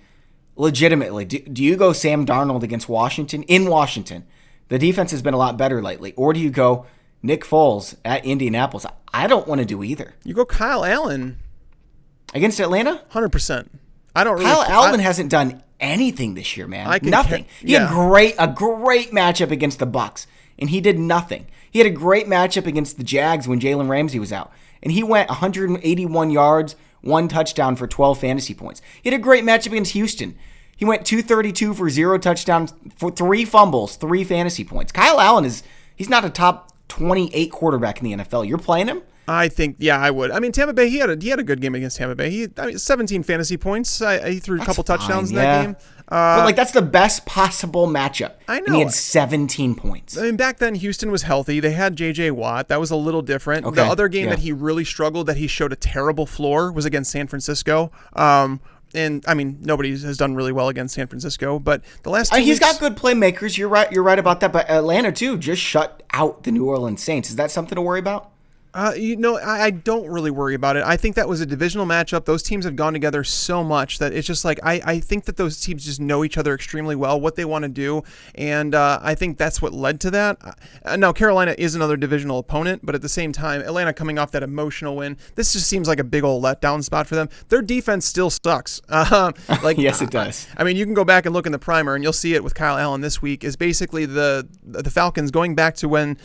S2: legitimately, do you go Sam Darnold against Washington? In Washington, the defense has been a lot better lately. Or do you go Nick Foles at Indianapolis? I don't want to do either.
S1: You go Kyle Allen.
S2: Against Atlanta?
S1: 100%. I don't really.
S2: Kyle Allen hasn't done anything this year, man. Nothing. He
S1: yeah.
S2: had a great matchup against the Bucs, and he did nothing. He had a great matchup against the Jags when Jalen Ramsey was out, and he went 181 yards, 1 touchdown for 12 fantasy points. He had a great matchup against Houston. He went 232 for 0 touchdowns, for 3 fumbles, 3 fantasy points. Kyle Allen he's not a top 28 quarterback in the NFL. You're playing him?
S1: I think, yeah, I would. I mean, Tampa Bay, he had a good game against Tampa Bay. 17 fantasy points. He threw a couple touchdowns in that game.
S2: But that's the best possible matchup.
S1: I know.
S2: And he had 17 points.
S1: I mean, back then, Houston was healthy. They had J.J. Watt. That was a little different.
S2: Okay.
S1: The other game that he really struggled, that he showed a terrible floor, was against San Francisco. And I mean, nobody has done really well against San Francisco, but the last 2
S2: He's
S1: weeks,
S2: got good playmakers. You're right about that. But Atlanta too just shut out the New Orleans Saints. Is that something to worry about?
S1: I don't really worry about it. I think that was a divisional matchup. Those teams have gone together so much that it's just like I think that those teams just know each other extremely well, what they want to do, and I think that's what led to that. Now, Carolina is another divisional opponent, but at the same time, Atlanta coming off that emotional win, this just seems like a big old letdown spot for them. Their defense still sucks.
S2: Yes, it does.
S1: I mean, you can go back and look in the primer, and you'll see it with Kyle Allen this week. Is basically the Falcons going back to when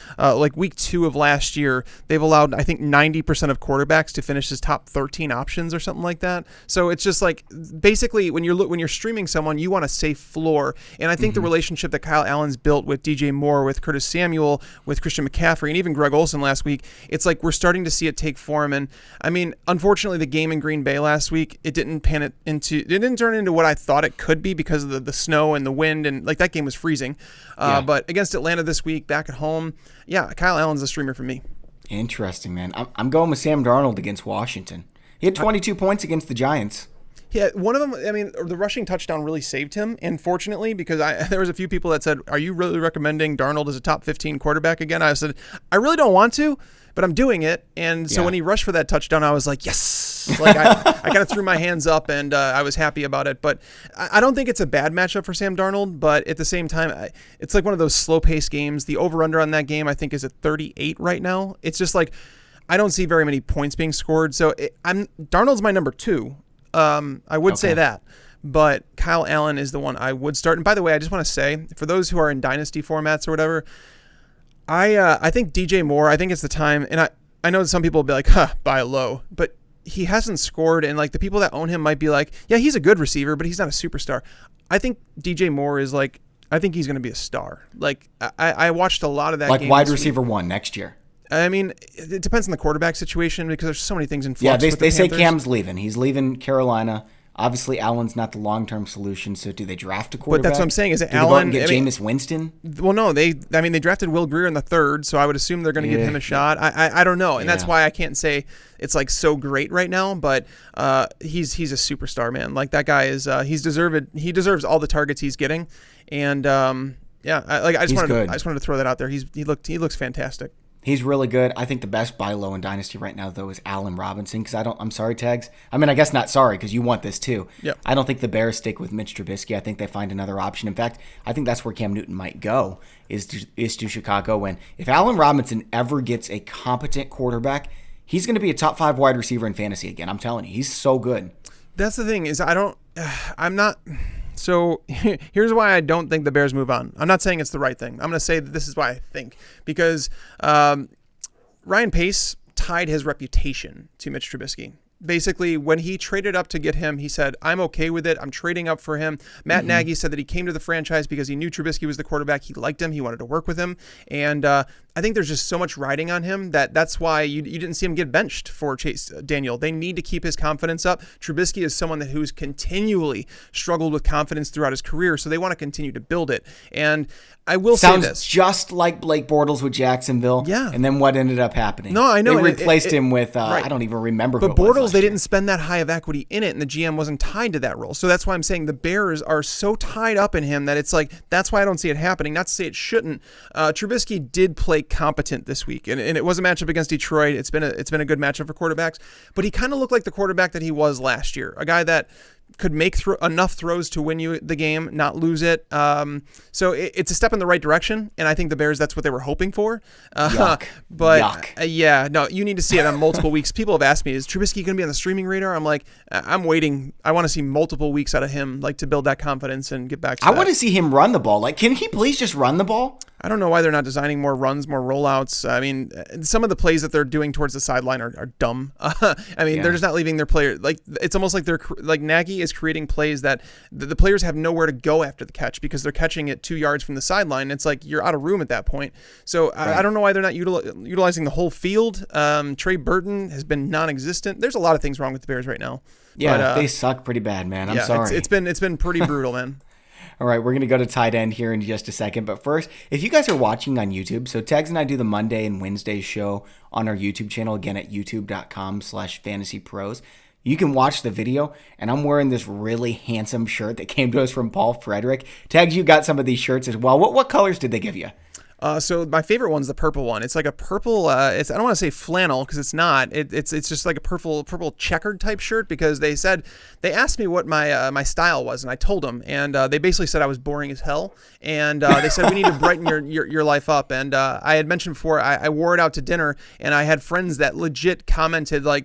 S1: week 2 of last year, they've allowed, I think, 90% of quarterbacks to finish his top 13 options or something like that. So it's just like, basically, when you're streaming someone, you want a safe floor. And I think the relationship that Kyle Allen's built with DJ Moore, with Curtis Samuel, with Christian McCaffrey, and even Greg Olsen last week, it's like we're starting to see it take form. And I mean, unfortunately, the game in Green Bay last week, it didn't turn into what I thought it could be because of the snow and the wind, and like that game was freezing. But against Atlanta this week, back at home, yeah, Kyle Allen's a streamer for me.
S2: Interesting, man. I'm going with Sam Darnold against Washington. He had 22 points against the Giants.
S1: Yeah, one of them, I mean, the rushing touchdown really saved him, unfortunately, because there was a few people that said, are you really recommending Darnold as a top 15 quarterback again? I said, I really don't want to, but I'm doing it. And so when he rushed for that touchdown, I was like, yes. Like I kind of threw my hands up, and I was happy about it. But I don't think it's a bad matchup for Sam Darnold, but at the same time, it's like one of those slow-paced games. The over-under on that game, I think, is at 38 right now. It's just like, I don't see very many points being scored. So Darnold's my number 2. I would say that, but Kyle Allen is the one I would start. And by the way, I just want to say, for those who are in dynasty formats or whatever, I think DJ Moore, I think it's the time, and I know some people will be like, buy low, but he hasn't scored, and like the people that own him might be like, yeah, he's a good receiver, but he's not a superstar. I think DJ Moore is like, I think he's going to be a star. Like I watched a lot of that
S2: like
S1: game
S2: wide receiver 1 next year.
S1: I mean, it depends on the quarterback situation because there's so many things in flux.
S2: Yeah, they say
S1: Panthers.
S2: Cam's leaving. He's leaving Carolina. Obviously, Allen's not the long-term solution. So, do they draft a quarterback?
S1: But that's what I'm saying. Is it
S2: do
S1: Allen?
S2: They go out and get Jameis Winston?
S1: Well, no. They drafted Will Grier in the 3rd, so I would assume they're going to give him a shot. I don't know, and that's why I can't say it's like so great right now. But he's a superstar, man. Like that guy is. He deserves all the targets he's getting, and I just wanted to throw that out there. He looks fantastic.
S2: He's really good. I think the best buy low in Dynasty right now, though, is Allen Robinson, because I'm sorry, Tags. I mean, I guess not sorry, because you want this too.
S1: Yep.
S2: I don't think the Bears stick with Mitch Trubisky. I think they find another option. In fact, I think that's where Cam Newton might go, is to Chicago. And if Allen Robinson ever gets a competent quarterback, he's going to be a top 5 wide receiver in fantasy again. I'm telling you, he's so good.
S1: That's the thing, is I'm not... So here's why I don't think the Bears move on. I'm not saying it's the right thing. I'm going to say that this is why I think. Because Ryan Pace tied his reputation to Mitch Trubisky. basically, when he traded up to get him, he said, I'm okay with it. I'm trading up for him. Matt Nagy said that he came to the franchise because he knew Trubisky was the quarterback. He liked him. He wanted to work with him. And I think there's just so much riding on him that's why you didn't see him get benched for Chase Daniel. They need to keep his confidence up. Trubisky is someone who's continually struggled with confidence throughout his career, so they want to continue to build it. And I will say this.
S2: Sounds just like Blake Bortles with Jacksonville.
S1: Yeah.
S2: And then what ended up happening?
S1: No, I know.
S2: They replaced him with,
S1: right.
S2: I don't even remember
S1: But
S2: who it was
S1: Bortles,
S2: last
S1: they
S2: year.
S1: didn't spend that high of equity in it, and the GM wasn't tied to that role. So that's why I'm saying the Bears are so tied up in him that it's like, that's why I don't see it happening. Not to say it shouldn't. Trubisky did play competent this week, and it was a matchup against Detroit. It's been a good matchup for quarterbacks, but he kind of looked like the quarterback that he was last year, a guy that could make enough throws to win you the game, not lose it. So it's a step in the right direction, and I think the Bears, that's what they were hoping for.
S2: Yuck.
S1: But
S2: Yuck.
S1: Yeah, no, you need to see it on multiple weeks. People have asked me, is Trubisky going to be on the streaming radar? I'm like, I'm waiting. I want to see multiple weeks out of him, like, to build that confidence and get back to
S2: I want to see him run the ball. Like, can he please just run the ball?
S1: I don't know why they're not designing more runs, more rollouts. I mean, some of the plays that they're doing towards the sideline are dumb. They're just not leaving their player. Like, it's almost like Nagy is creating plays that the players have nowhere to go after the catch because they're catching it 2 yards from the sideline. It's like you're out of room at that point. So right. I don't know why they're not utilizing the whole field. Trey Burton has been non-existent. There's a lot of things wrong with the Bears right now.
S2: Yeah,
S1: but,
S2: they suck pretty bad, man. I'm sorry.
S1: It's been pretty brutal, man.
S2: All right, we're going to go to tight end here in just a second. But first, if you guys are watching on YouTube, so Tags and I do the Monday and Wednesday show on our YouTube channel, again at youtube.com/fantasypros. You can watch the video, and I'm wearing this really handsome shirt that came to us from Paul Frederick. Tags, you got some of these shirts as well. What colors did they give you?
S1: So my favorite one's the purple one. It's like a purple. I don't want to say flannel because it's not. It's just like a purple checkered type shirt because they asked me what my style was and I told them and they basically said I was boring as hell and they said we need to brighten your life up and I had mentioned before I wore it out to dinner and I had friends that legit commented like,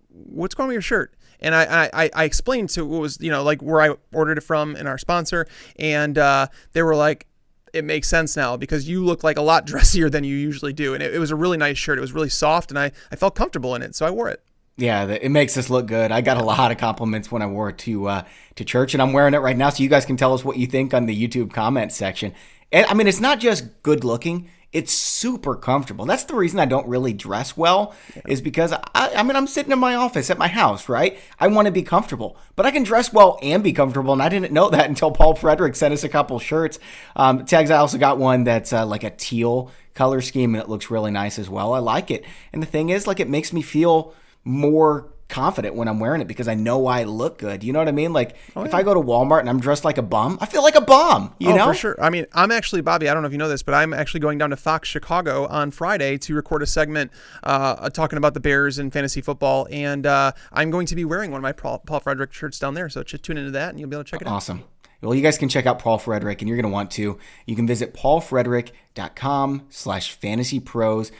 S1: what's going on with your shirt? And I explained to what was like where I ordered it from and our sponsor and they were like, it makes sense now because you look like a lot dressier than you usually do. And it was a really nice shirt. It was really soft and I felt comfortable in it. So I wore it. Yeah,
S2: it makes us look good. I got a lot of compliments when I wore it to church and I'm wearing it right now. So you guys can tell us what you think on the YouTube comment section. And I mean, it's not just good looking. It's super comfortable. That's the reason I don't really dress well is because I'm sitting in my office at my house, right? I want to be comfortable, but I can dress well and be comfortable. And I didn't know that until Paul Frederick sent us a couple shirts. Tags, I also got one that's like a teal color scheme and it looks really nice as well. I like it. And the thing is, like, it makes me feel more confident when I'm wearing it because I know I look good. You know what I mean? Like if I go to Walmart and I'm dressed like a bum, I feel like a bum, you know?
S1: For sure. I mean, I'm actually, Bobby, I don't know if you know this, but I'm actually going down to Fox Chicago on Friday to record a segment talking about the Bears and fantasy football. And I'm going to be wearing one of my Paul Frederick shirts down there. So just tune into that and you'll be able to check it out.
S2: Awesome. Well, you guys can check out Paul Frederick and you're going to want to. You can visit paulfrederick.com/fantasypros.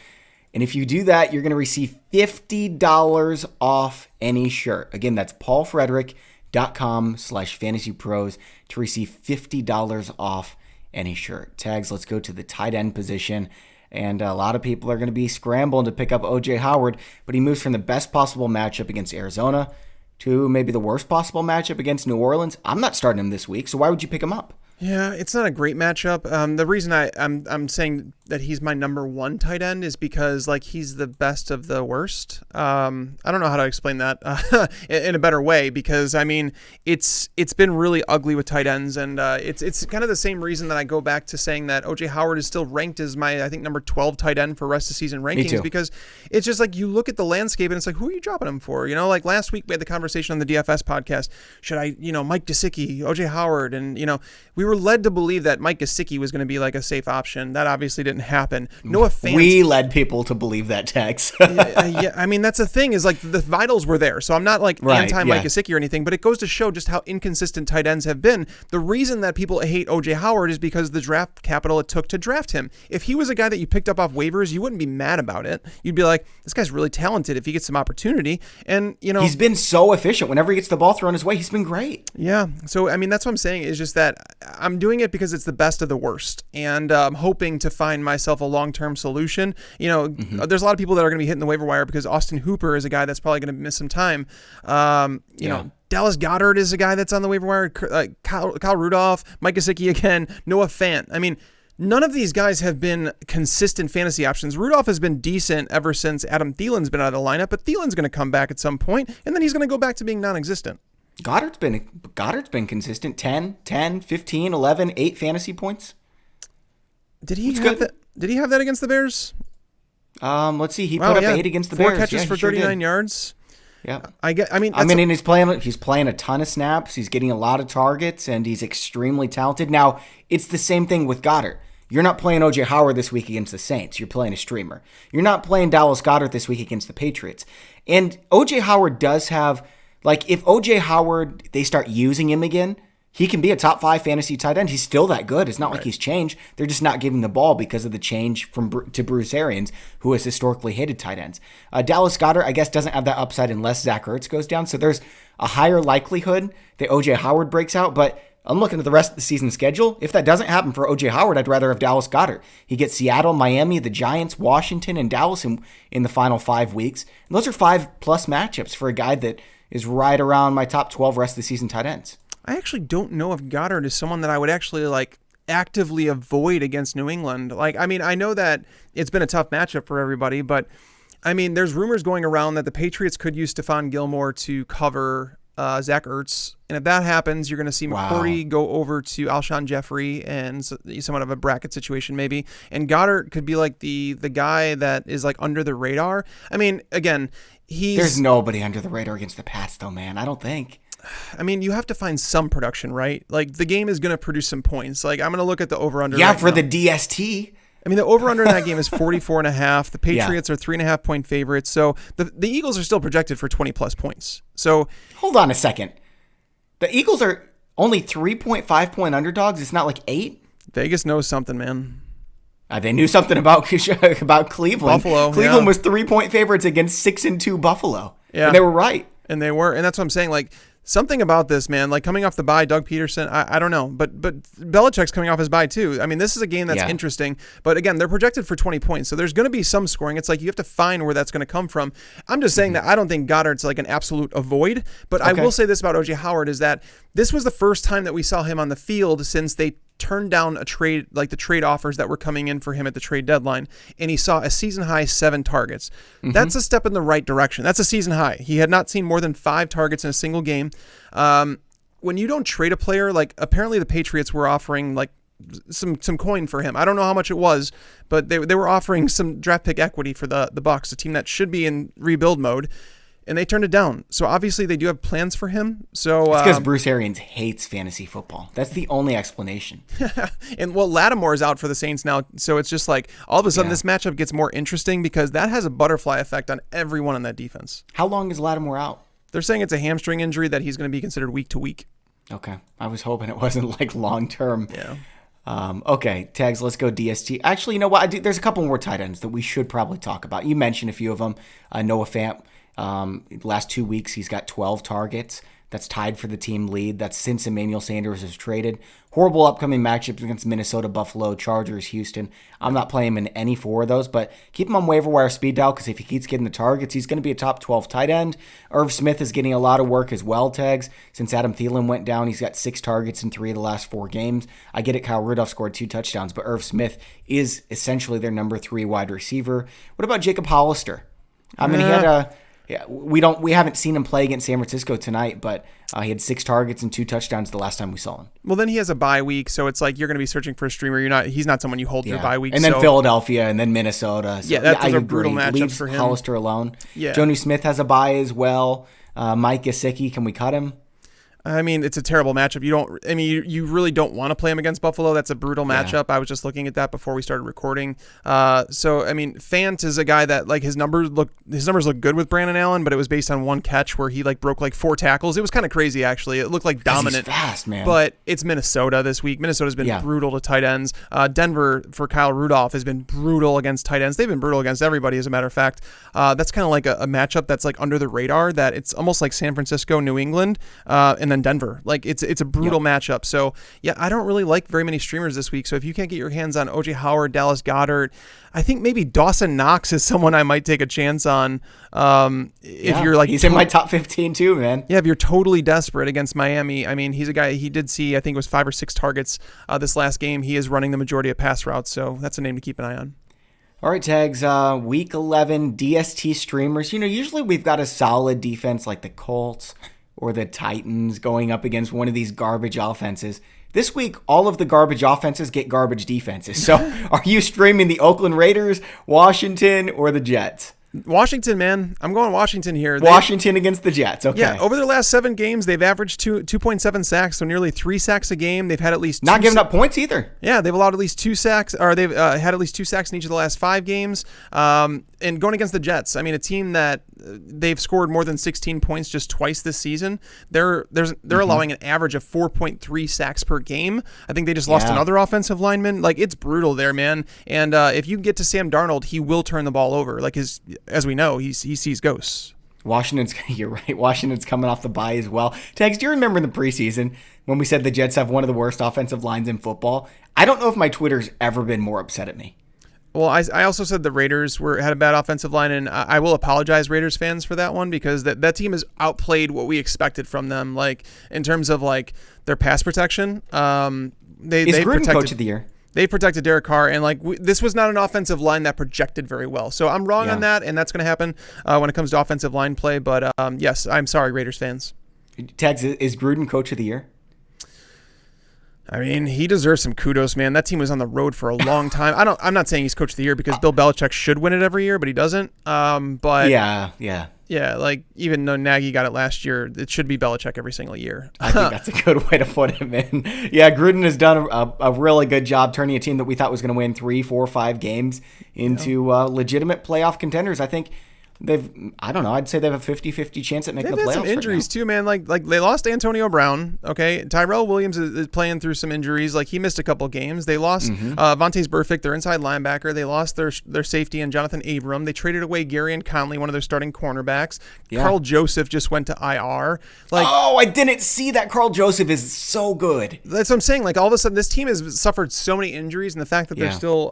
S2: And if you do that, you're going to receive $50 off any shirt. Again, that's paulfrederick.com/fantasypros to receive $50 off any shirt. Tags, let's go to the tight end position. And a lot of people are going to be scrambling to pick up O.J. Howard, but he moves from the best possible matchup against Arizona to maybe the worst possible matchup against New Orleans. I'm not starting him this week, so why would you pick him up?
S1: Yeah, it's not a great matchup. The reason I'm saying that he's my number one tight end is because like he's the best of the worst. I don't know how to explain that in a better way because I mean it's been really ugly with tight ends and it's kind of the same reason that I go back to saying that O.J. Howard is still ranked as my I think number 12 tight end for rest of season rankings because it's just like you look at the landscape and it's like who are you dropping him for? You know, like last week we had the conversation on the DFS podcast. Should I Mike Gesicki, O.J. Howard, and we were led to believe that Mike Gesicki was going to be like a safe option. That obviously didn't happen. Noah Fant.
S2: We led people to believe that, Tex.
S1: Yeah, I mean, that's the thing is like the vitals were there. So I'm not like anti-Mike Gesicki or anything, but it goes to show just how inconsistent tight ends have been. The reason that people hate O.J. Howard is because of the draft capital it took to draft him. If he was a guy that you picked up off waivers, you wouldn't be mad about it. You'd be like, this guy's really talented if he gets some opportunity. And,
S2: he's been so efficient. Whenever he gets the ball thrown his way, he's been great.
S1: Yeah. So, I mean, that's what I'm saying is just that I'm doing it because it's the best of the worst. And I'm hoping to find myself a long-term solution. There's a lot of people that are going to be hitting the waiver wire because Austin Hooper is a guy that's probably going to miss some time. You know, Dallas Goedert is a guy that's on the waiver wire. Kyle Rudolph, Mike Gesicki again, Noah Fant. I mean, none of these guys have been consistent fantasy options. Rudolph has been decent ever since Adam Thielen's been out of the lineup, but Thielen's going to come back at some point, and then he's going to go back to being non-existent.
S2: Goddard's been consistent. 10, 15, 11, 8 fantasy points.
S1: Did he have that? Did he have that against the Bears?
S2: Let's see. He put up 8 against the Bears.
S1: 4 catches for 39 yards.
S2: Yeah.
S1: And
S2: he's playing a ton of snaps. He's getting a lot of targets, and he's extremely talented. Now, it's the same thing with Goddard. You're not playing O.J. Howard this week against the Saints. You're playing a streamer. You're not playing Dallas Goedert this week against the Patriots. And O.J. Howard does have, if O.J. Howard, they start using him again, he can be a top 5 fantasy tight end. He's still that good. It's not like he's changed. They're just not giving the ball because of the change to Bruce Arians, who has historically hated tight ends. Dallas Goedert, I guess, doesn't have that upside unless Zach Ertz goes down. So there's a higher likelihood that O.J. Howard breaks out. But I'm looking at the rest of the season schedule. If that doesn't happen for O.J. Howard, I'd rather have Dallas Goedert. He gets Seattle, Miami, the Giants, Washington, and Dallas in the final 5 weeks. And those are 5+ matchups for a guy that is right around my top 12 rest of the season tight ends.
S1: I actually don't know if Goddard is someone that I would actually actively avoid against New England. I know that it's been a tough matchup for everybody, but there's rumors going around that the Patriots could use Stephon Gilmore to cover Zach Ertz. And if that happens, you're going to see McCourty go over to Alshon Jeffrey and somewhat of a bracket situation maybe. And Goddard could be the guy that is under the radar. Again,
S2: there's nobody under the radar against the Pats though, man. I don't think.
S1: You have to find some production, right? The game is going to produce some points. I'm going to look at the over-under.
S2: Yeah, for the DST.
S1: The over-under in that game is 44.5. The Patriots are 3.5-point favorites. So the Eagles are still projected for 20-plus points. So
S2: hold on a second. The Eagles are only 3.5-point underdogs. It's not 8.
S1: Vegas knows something, man.
S2: They knew something about Cleveland.
S1: Buffalo.
S2: Cleveland was 3-point favorites against 6-2 Buffalo.
S1: Yeah.
S2: And they were right.
S1: And they were. And that's what I'm saying. Something about this, man, coming off the bye, Doug Peterson, I don't know. But Belichick's coming off his bye, too. This is a game that's interesting. But, again, they're projected for 20 points. So there's going to be some scoring. It's you have to find where that's going to come from. I'm just saying that I don't think Goddard's an absolute avoid. But I will say this about O.J. Howard is that this was the first time that we saw him on the field since they turned down a trade, the trade offers that were coming in for him at the trade deadline, and he saw a season high 7 targets. That's a step in the right direction. That's a season high. He had not seen more than 5 targets in a single game. When you don't trade a player, apparently the Patriots were offering some coin for him. I don't know how much it was, but they were offering some draft pick equity for the Bucs, a team that should be in rebuild mode. And they turned it down. So obviously they do have plans for him. So
S2: it's because Bruce Arians hates fantasy football. That's the only explanation.
S1: And Lattimore is out for the Saints now. So it's just all of a sudden this matchup gets more interesting because that has a butterfly effect on everyone on that defense.
S2: How long is Lattimore out?
S1: They're saying it's a hamstring injury that he's going to be considered week to week.
S2: Okay. I was hoping it wasn't long term.
S1: Yeah.
S2: Okay, Tags, let's go DST. Actually, you know what? There's a couple more tight ends that we should probably talk about. You mentioned a few of them. Noah Fant. Last 2 weeks, he's got 12 targets. That's tied for the team lead. That's since Emmanuel Sanders is traded. Horrible upcoming matchups against Minnesota, Buffalo, Chargers, Houston. I'm not playing him in any 4 of those, but keep him on waiver wire speed dial because if he keeps getting the targets, he's going to be a top 12 tight end. Irv Smith is getting a lot of work as well, Tags. Since Adam Thielen went down, he's got 6 targets in 3 of the last 4 games. I get it, Kyle Rudolph scored 2 touchdowns, but Irv Smith is essentially their number 3 wide receiver. What about Jacob Hollister? He had a... Yeah, we haven't seen him play against San Francisco tonight, but he had 6 targets and 2 touchdowns the last time we saw him.
S1: Well, then he has a bye week, so it's you're going to be searching for a streamer. He's not someone you hold your bye week.
S2: And then Philadelphia, and then Minnesota. So,
S1: that's a brutal matchup
S2: Leaves
S1: for him.
S2: Hollister alone.
S1: Yeah.
S2: Jonnu Smith has a bye as well. Mike Gesicki, can we cut him?
S1: It's a terrible matchup. You really don't want to play him against Buffalo. That's a brutal matchup. I was just looking at that before we started recording. Fant is a guy that his numbers look good with Brandon Allen, but it was based on 1 catch where he broke 4 tackles. It was kind of crazy actually. It looked dominant.
S2: He's fast, man.
S1: But it's Minnesota this week. Minnesota's been brutal to tight ends. Denver for Kyle Rudolph has been brutal against tight ends. They've been brutal against everybody as a matter of fact. That's kind of a matchup that's under the radar, that it's almost like San Francisco, New England, and then in Denver. Like it's a brutal matchup. So yeah, I don't really like very many streamers this week. So if you can't get your hands on OJ Howard, Dallas Goedert, I think maybe Dawson Knox is someone I might take a chance on. If you're like,
S2: he's in my top 15 too, man.
S1: Yeah, if you're totally desperate against Miami, I mean, he's a guy, he did see, I think it was 5 or 6 targets this last game. He is running the majority of pass routes, so that's a name to keep an eye on.
S2: All right, Tags, week 11 DST streamers. Usually we've got a solid defense like the Colts or the Titans going up against one of these garbage offenses. This week, all of the garbage offenses get garbage defenses. So are you streaming the Oakland Raiders, Washington, or the Jets?
S1: Washington, man. I'm going Washington here.
S2: Washington against the Jets. Okay.
S1: Yeah, over their last 7 games, they've averaged 2.7 sacks, so nearly 3 sacks a game. They've had at least
S2: not giving up points either.
S1: Yeah, they've allowed at least 2 sacks, or they've had at least 2 sacks in each of the last 5 games. And going against the Jets, I mean, a team that they've scored more than 16 points just twice this season. They're allowing an average of 4.3 sacks per game. I think they just lost another offensive lineman. Like, it's brutal there, man. And if you can get to Sam Darnold, he will turn the ball over. Like, as we know, he sees ghosts.
S2: You're right. Washington's coming off the bye as well. Tags, do you remember in the preseason when we said the Jets have one of the worst offensive lines in football? I don't know if my Twitter's ever been more upset at me.
S1: Well, I also said the Raiders had a bad offensive line, and I will apologize, Raiders fans, for that one, because that team has outplayed what we expected from them, like in terms of like their pass protection.
S2: Is Gruden coach of the year?
S1: They protected Derek Carr, and this was not an offensive line that projected very well. So I'm wrong on that, and that's going to happen when it comes to offensive line play. But yes, I'm sorry, Raiders fans.
S2: Tags, is Gruden coach of the year?
S1: I mean, he deserves some kudos, man. That team was on the road for a long time. I'm not saying he's coach of the year because Bill Belichick should win it every year, but he doesn't. But yeah, like even though Nagy got it last year, it should be Belichick every single year.
S2: I think that's a good way to put him in. Yeah, Gruden has done a really good job turning a team that we thought was going to win 3, 4, 5 games into legitimate playoff contenders. I think I'd say they have a 50-50 chance at making the playoffs.
S1: They've had some injuries too, man. Like they lost Antonio Brown. Okay, Tyrell Williams is playing through some injuries. Like he missed a couple games. They lost Vontaze Burfict, their inside linebacker. They lost their safety and Jonathan Abram. They traded away Gary and Conley, one of their starting cornerbacks. Yeah. Carl Joseph just went to IR.
S2: I didn't see that. Carl Joseph is so good.
S1: That's what I'm saying. Like all of a sudden, this team has suffered so many injuries, and the fact that they're still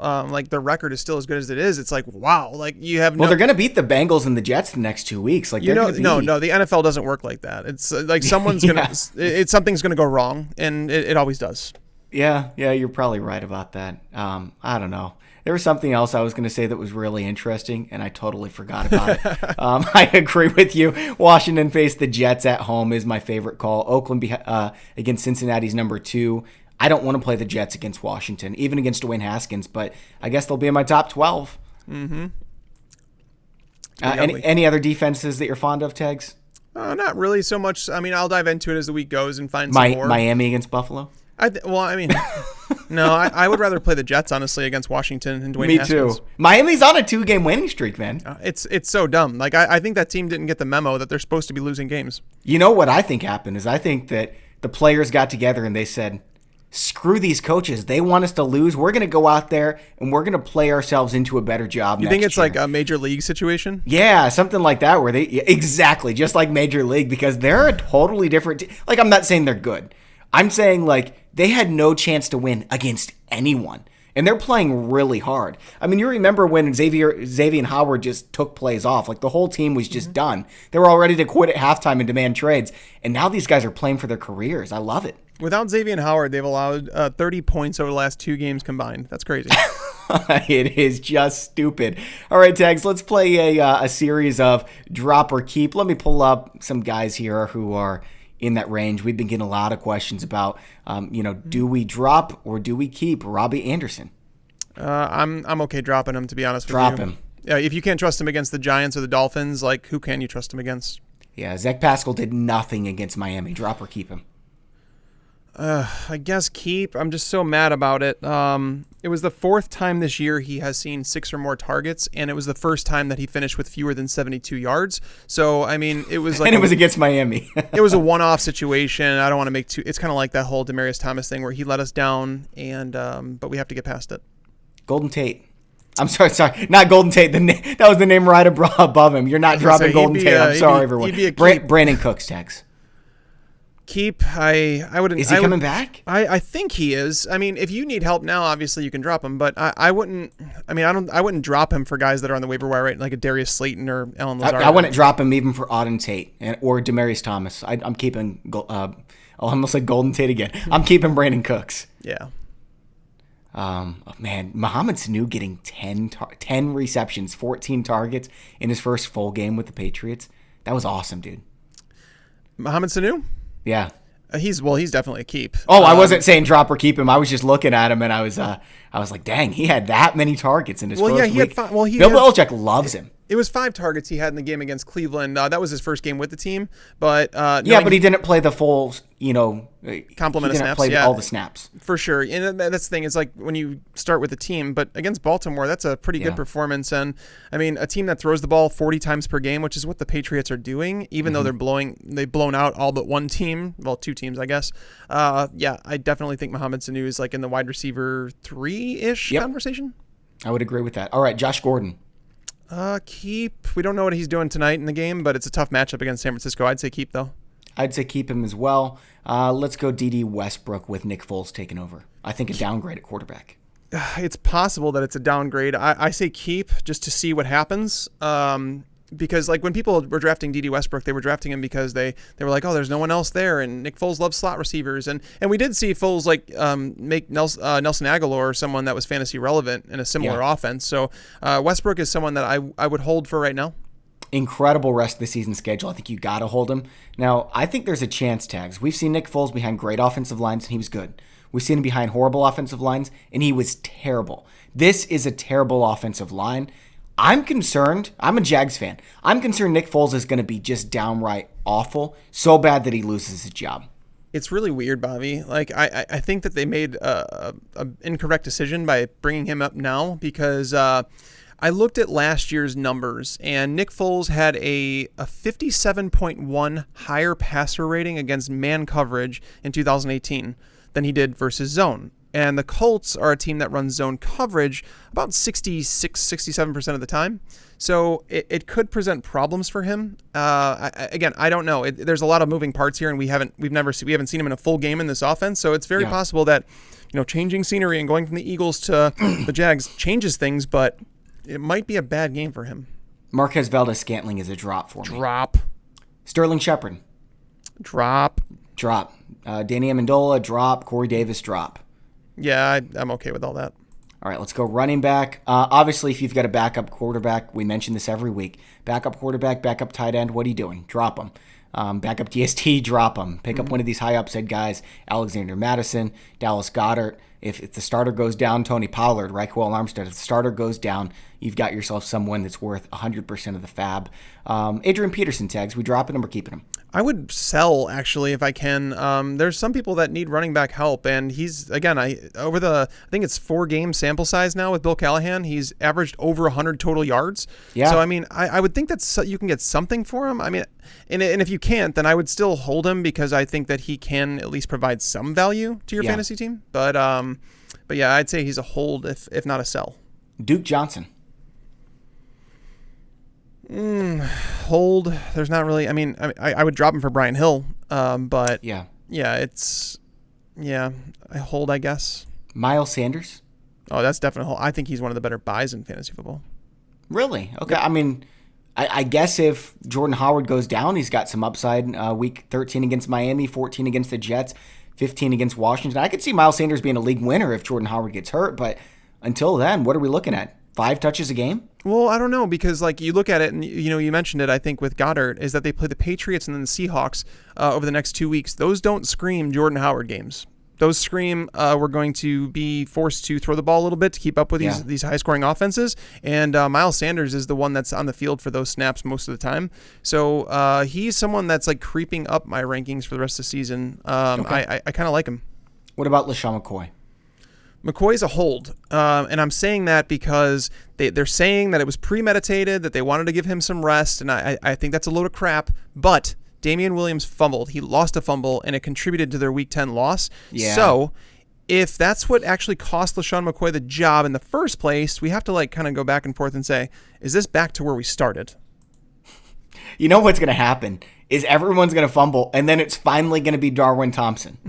S1: their record is still as good as it is. It's like wow. Like you have
S2: they're going to beat the Bengals and the Jets the next 2 weeks. Like
S1: no, the NFL doesn't work like that. It's like something's gonna go wrong, and it always does.
S2: Yeah, you're probably right about that. I don't know. There was something else I was going to say that was really interesting, and I totally forgot about it. I agree with you. Washington faced the Jets at home is my favorite call. Oakland against Cincinnati's number 2. I don't want to play the Jets against Washington, even against Dwayne Haskins, but I guess they'll be in my top 12.
S1: Mm-hmm.
S2: Any other defenses that you're fond of, Tags?
S1: Not really so much. I mean, I'll dive into it as the week goes and find some more.
S2: Miami against Buffalo?
S1: No, I would rather play the Jets, honestly, against Washington and Dwayne Haskins.
S2: Me too. Miami's on a 2-game winning streak, man.
S1: It's so dumb. Like I think that team didn't get the memo that they're supposed to be losing games.
S2: You know what I think happened is I think that the players got together and they said, screw these coaches. They want us to lose. We're going to go out there and we're going to play ourselves into a better job.
S1: You think it's like a major league situation?
S2: Yeah, something like that where exactly, just like major league, because they're a totally different like, I'm not saying they're good. I'm saying like they had no chance to win against anyone. And they're playing really hard. I mean, you remember when Xavier and Howard just took plays off. Like the whole team was just done. They were all ready to quit at halftime and demand trades. And now these guys are playing for their careers. I love it.
S1: Without Xavier and Howard, they've allowed 30 points over the last 2 games combined. That's crazy.
S2: It is just stupid. All right, Tags, let's play a series of drop or keep. Let me pull up some guys here who are in that range. We've been getting a lot of questions about, do we drop or do we keep Robbie Anderson?
S1: I'm okay dropping him, to be honest with you.
S2: Drop him.
S1: Yeah, if you can't trust him against the Giants or the Dolphins, like who can you trust him against?
S2: Yeah, Zach Pascal did nothing against Miami. Drop or keep him?
S1: I guess keep. I'm just so mad about it. It was the 4th time this year he has seen 6 or more targets, and it was the first time that he finished with fewer than 72 yards. So, I mean, it was like...
S2: and it was against Miami.
S1: It was a one-off situation. I don't want to make too... It's kind of like that whole Demaryius Thomas thing where he let us down, and but we have to get past it.
S2: Golden Tate. I'm sorry, not Golden Tate. That was the name right above him. You're not dropping Golden Tate. I'm sorry, everyone. Brandon Cooks, Tags.
S1: Keep. I wouldn't.
S2: Is he coming back?
S1: I think he is. I mean, if you need help now, obviously you can drop him, but I wouldn't. I mean, I wouldn't drop him for guys that are on the waiver wire, right? Like a Darius Slayton or Alan Lazard.
S2: I wouldn't drop him even for Auden Tate or Demaryius Thomas. I'm keeping. I almost said Golden Tate again. I'm keeping Brandon Cooks.
S1: Yeah.
S2: Man, Mohamed Sanu getting 10 receptions, 14 targets in his first full game with the Patriots. That was awesome, dude.
S1: Mohamed Sanu?
S2: Yeah.
S1: He's definitely a keep.
S2: Oh, I wasn't saying drop or keep him. I was just looking at him and I was like, dang, he had that many targets in his first week. Bill Belichick loves him.
S1: It was 5 targets he had in the game against Cleveland. That was his first game with the team, but
S2: but he didn't play the full,
S1: complement of snaps.
S2: Play all the snaps
S1: for sure. And that's the thing. It's like when you start with the team, but against Baltimore, that's a pretty good performance. And I mean, a team that throws the ball 40 times per game, which is what the Patriots are doing, even though they've blown out all but one team, well, 2 teams, I guess. I definitely think Mohamed Sanu is like in the wide receiver 3-ish conversation.
S2: I would agree with that. All right, Josh Gordon.
S1: Keep. We don't know what he's doing tonight in the game, but it's a tough matchup against San Francisco. I'd say keep, though.
S2: I'd say keep him as well. Let's go D.D. Westbrook with Nick Foles taking over. I think a downgrade at quarterback.
S1: It's possible that it's a downgrade. I say keep just to see what happens. Because like when people were drafting D.D. Westbrook, they were drafting him because they were like, oh, there's no one else there, and Nick Foles loves slot receivers, and we did see Foles make Nelson Aguilar someone that was fantasy relevant in a similar offense. So Westbrook is someone that I would hold for right now.
S2: Incredible rest of the season schedule. I think you got to hold him. Now, I think there's a chance tags. We've seen Nick Foles behind great offensive lines, and he was good. We've seen him behind horrible offensive lines, and he was terrible. This is a terrible offensive line. I'm concerned. I'm a Jags fan. I'm concerned Nick Foles is going to be just downright awful, so bad that he loses his job.
S1: It's really weird, Bobby. Like I think that they made a incorrect decision by bringing him up now because I looked at last year's numbers, and Nick Foles had a 57.1 higher passer rating against man coverage in 2018 than he did versus zone. And the Colts are a team that runs zone coverage about 67% of the time. So it could present problems for him. Again, I don't know. There's a lot of moving parts here, and we haven't seen him in a full game in this offense. So it's very possible that changing scenery and going from the Eagles to the Jags changes things, but it might be a bad game for him.
S2: Marquez Valdes-Scantling is a drop for me.
S1: Drop.
S2: Sterling Shepard.
S1: Drop.
S2: Danny Amendola, drop. Corey Davis, drop.
S1: Yeah, I'm okay with all that.
S2: All right, let's go running back. Obviously, if you've got a backup quarterback, we mention this every week. Backup quarterback, backup tight end, what are you doing? Drop them. Backup DST, drop them. Pick up one of these high upside guys, Alexander Mattison, Dallas Goedert. If the starter goes down, Tony Pollard, Raquel Armstead. If the starter goes down, you've got yourself someone that's worth 100% of the fab. Adrian Peterson tags, we dropping him or keeping him?
S1: I would sell, actually, if I can. There's some people that need running back help, and he's, again, I think it's 4-game sample size now with Bill Callahan. He's averaged over 100 total yards. Yeah. So, I mean, I would think that you can get something for him. I mean, and if you can't, then I would still hold him because I think that he can at least provide some value to your fantasy team. But yeah, I'd say he's a hold if not a sell.
S2: Duke Johnson.
S1: Hold. There's not really. I mean, I would drop him for Brian Hill. But I hold, I guess.
S2: Miles Sanders.
S1: Oh, that's definitely a hold. I think he's one of the better buys in fantasy football.
S2: Really? Okay. I mean, I guess if Jordan Howard goes down, he's got some upside. Week 13 against Miami, 14 against the Jets, 15 against Washington. I could see Miles Sanders being a league winner if Jordan Howard gets hurt, but until then, what are we looking at? 5 touches a game?
S1: Well, I don't know, because like you look at it, and you mentioned it, I think, with Goddard, is that they play the Patriots and then the Seahawks over the next 2 weeks. Those don't scream Jordan Howard games. Those scream we're going to be forced to throw the ball a little bit to keep up with these high-scoring offenses. And Miles Sanders is the one that's on the field for those snaps most of the time. So he's someone that's like creeping up my rankings for the rest of the season. I kind of like him.
S2: What about LaShawn McCoy?
S1: McCoy's a hold, and I'm saying that because they're saying that it was premeditated, that they wanted to give him some rest, and I think that's a load of crap, but Damian Williams fumbled. He lost a fumble, and it contributed to their Week 10 loss. Yeah. So if that's what actually cost LaShawn McCoy the job in the first place, we have to like kind of go back and forth and say, is this back to where we started?
S2: You know what's going to happen is everyone's going to fumble, and then it's finally going to be Darwin Thompson.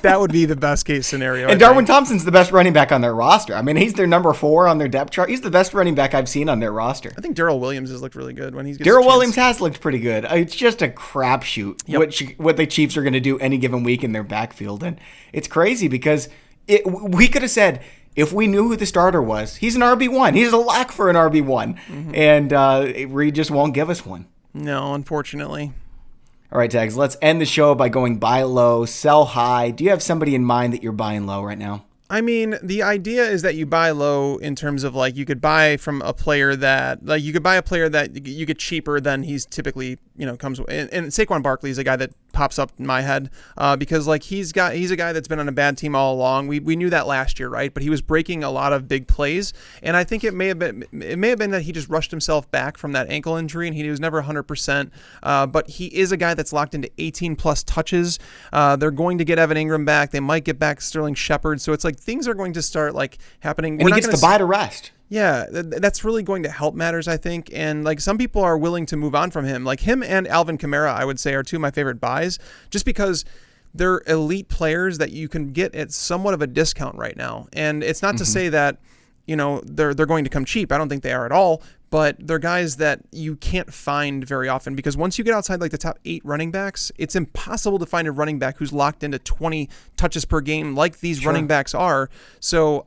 S1: That would be the best case scenario.
S2: And Darwin Thompson's the best running back on their roster. I mean, he's their number 4 on their depth chart. He's the best running back I've seen on their roster.
S1: I think Darrel Williams has looked really good when he's
S2: Darrel Williams has looked pretty good. It's just a crapshoot what the Chiefs are going to do any given week in their backfield. And it's crazy because we could have said, if we knew who the starter was, he's an RB1. He's a lock for an RB1. Mm-hmm. And Reed just won't give us one.
S1: No, unfortunately.
S2: All right, Tags, let's end the show by going buy low, sell high. Do you have somebody in mind that you're buying low right now?
S1: I mean, the idea is that you buy low in terms of like you could buy from a player that like you could buy a player that you get cheaper than he's typically, comes with. And Saquon Barkley is a guy that pops up in my head because like he's a guy that's been on a bad team all along. We knew that last year, right? But he was breaking a lot of big plays, and I think it may have been that he just rushed himself back from that ankle injury, and he was never 100%. But he is a guy that's locked into 18 plus touches. They're going to get Evan Ingram back. They might get back Sterling Shepard. So it's like things are going to start like happening.
S2: And he gets to buy to rest.
S1: Yeah, that's really going to help matters, I think. And like some people are willing to move on from him. Like him and Alvin Kamara, I would say, are two of my favorite buys just because they're elite players that you can get at somewhat of a discount right now. And it's not to say that, they're going to come cheap. I don't think they are at all. But they're guys that you can't find very often because once you get outside like the top 8 running backs, it's impossible to find a running back who's locked into 20 touches per game like these running backs are. So,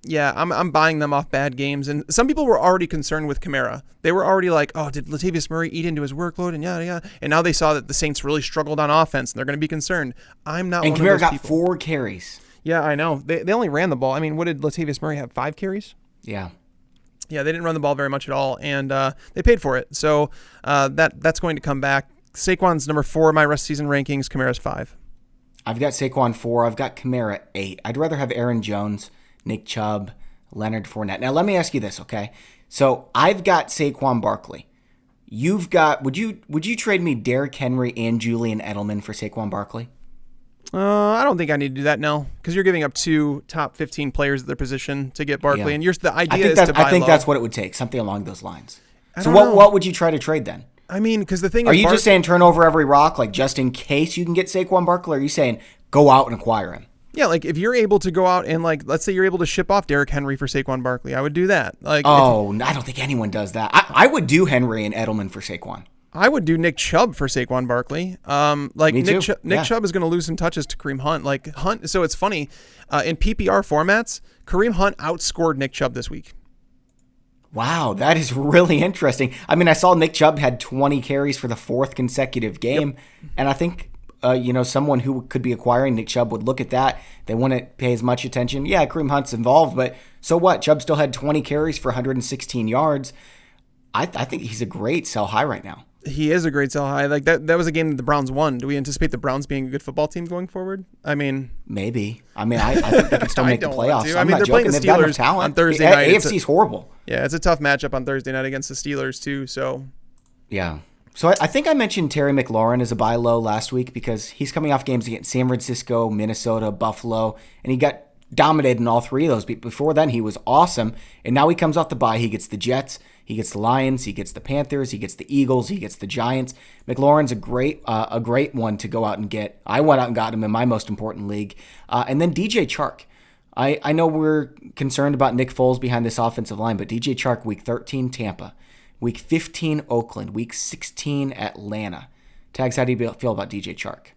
S1: yeah, I'm buying them off bad games. And some people were already concerned with Kamara. They were already like, oh, did Latavius Murray eat into his workload and yada, yada. And now they saw that the Saints really struggled on offense and they're going to be concerned. I'm not one of those people. And
S2: Kamara got 4 carries.
S1: Yeah, I know. They only ran the ball. I mean, what did Latavius Murray have, 5 carries?
S2: Yeah.
S1: Yeah, they didn't run the ball very much at all, and they paid for it. So that's going to come back. Saquon's number 4 in my rest season rankings. Kamara's 5.
S2: I've got Saquon 4. I've got Kamara 8. I'd rather have Aaron Jones, Nick Chubb, Leonard Fournette. Now, let me ask you this, okay? So I've got Saquon Barkley. You've got, would you trade me Derrick Henry and Julian Edelman for Saquon Barkley?
S1: I don't think I need to do that now because you're giving up 2 top 15 players at their position to get Barkley, and the idea is to buy
S2: I think
S1: low.
S2: that's what it would take, something along those lines. So what would you try to trade then?
S1: I mean, because the thing
S2: is,
S1: are you
S2: just saying turn over every rock, like just in case you can get Saquon Barkley? Or are you saying go out and acquire him?
S1: Yeah, like if you're able to go out and like, let's say you're able to ship off Derrick Henry for Saquon Barkley, I would do that. Like,
S2: I don't think anyone does that. I would do Henry and Edelman for Saquon.
S1: I would do Nick Chubb for Saquon Barkley. Nick Chubb is going to lose some touches to Kareem Hunt. Like Hunt, so it's funny in PPR formats, Kareem Hunt outscored Nick Chubb this week.
S2: Wow, that is really interesting. I mean, I saw Nick Chubb had 20 carries for the 4th consecutive game, and I think someone who could be acquiring Nick Chubb would look at that. They wouldn't pay as much attention. Yeah, Kareem Hunt's involved, but so what? Chubb still had 20 carries for 116 yards. I think he's a great sell high right now.
S1: He is a great sell high. Like that was a game that the Browns won. Do we anticipate the Browns being a good football team going forward? I mean,
S2: maybe. I mean, I think they can still make the playoffs.
S1: I mean, they're playing the Steelers on Thursday night.
S2: AFC's horrible.
S1: Yeah, it's a tough matchup on Thursday night against the Steelers too. So,
S2: yeah. So I think I mentioned Terry McLaurin as a buy low last week because he's coming off games against San Francisco, Minnesota, Buffalo, and he got dominated in all 3 of those. Before then, he was awesome, and now he comes off the bye. He gets the Jets, he gets the Lions, he gets the Panthers, he gets the Eagles, he gets the Giants. McLaurin's a great one to go out and get. I went out and got him in my most important league. And then DJ Chark. I know we're concerned about Nick Foles behind this offensive line, but DJ Chark, week 13, Tampa. Week 15, Oakland. Week 16, Atlanta. Tags, how do you feel about DJ Chark?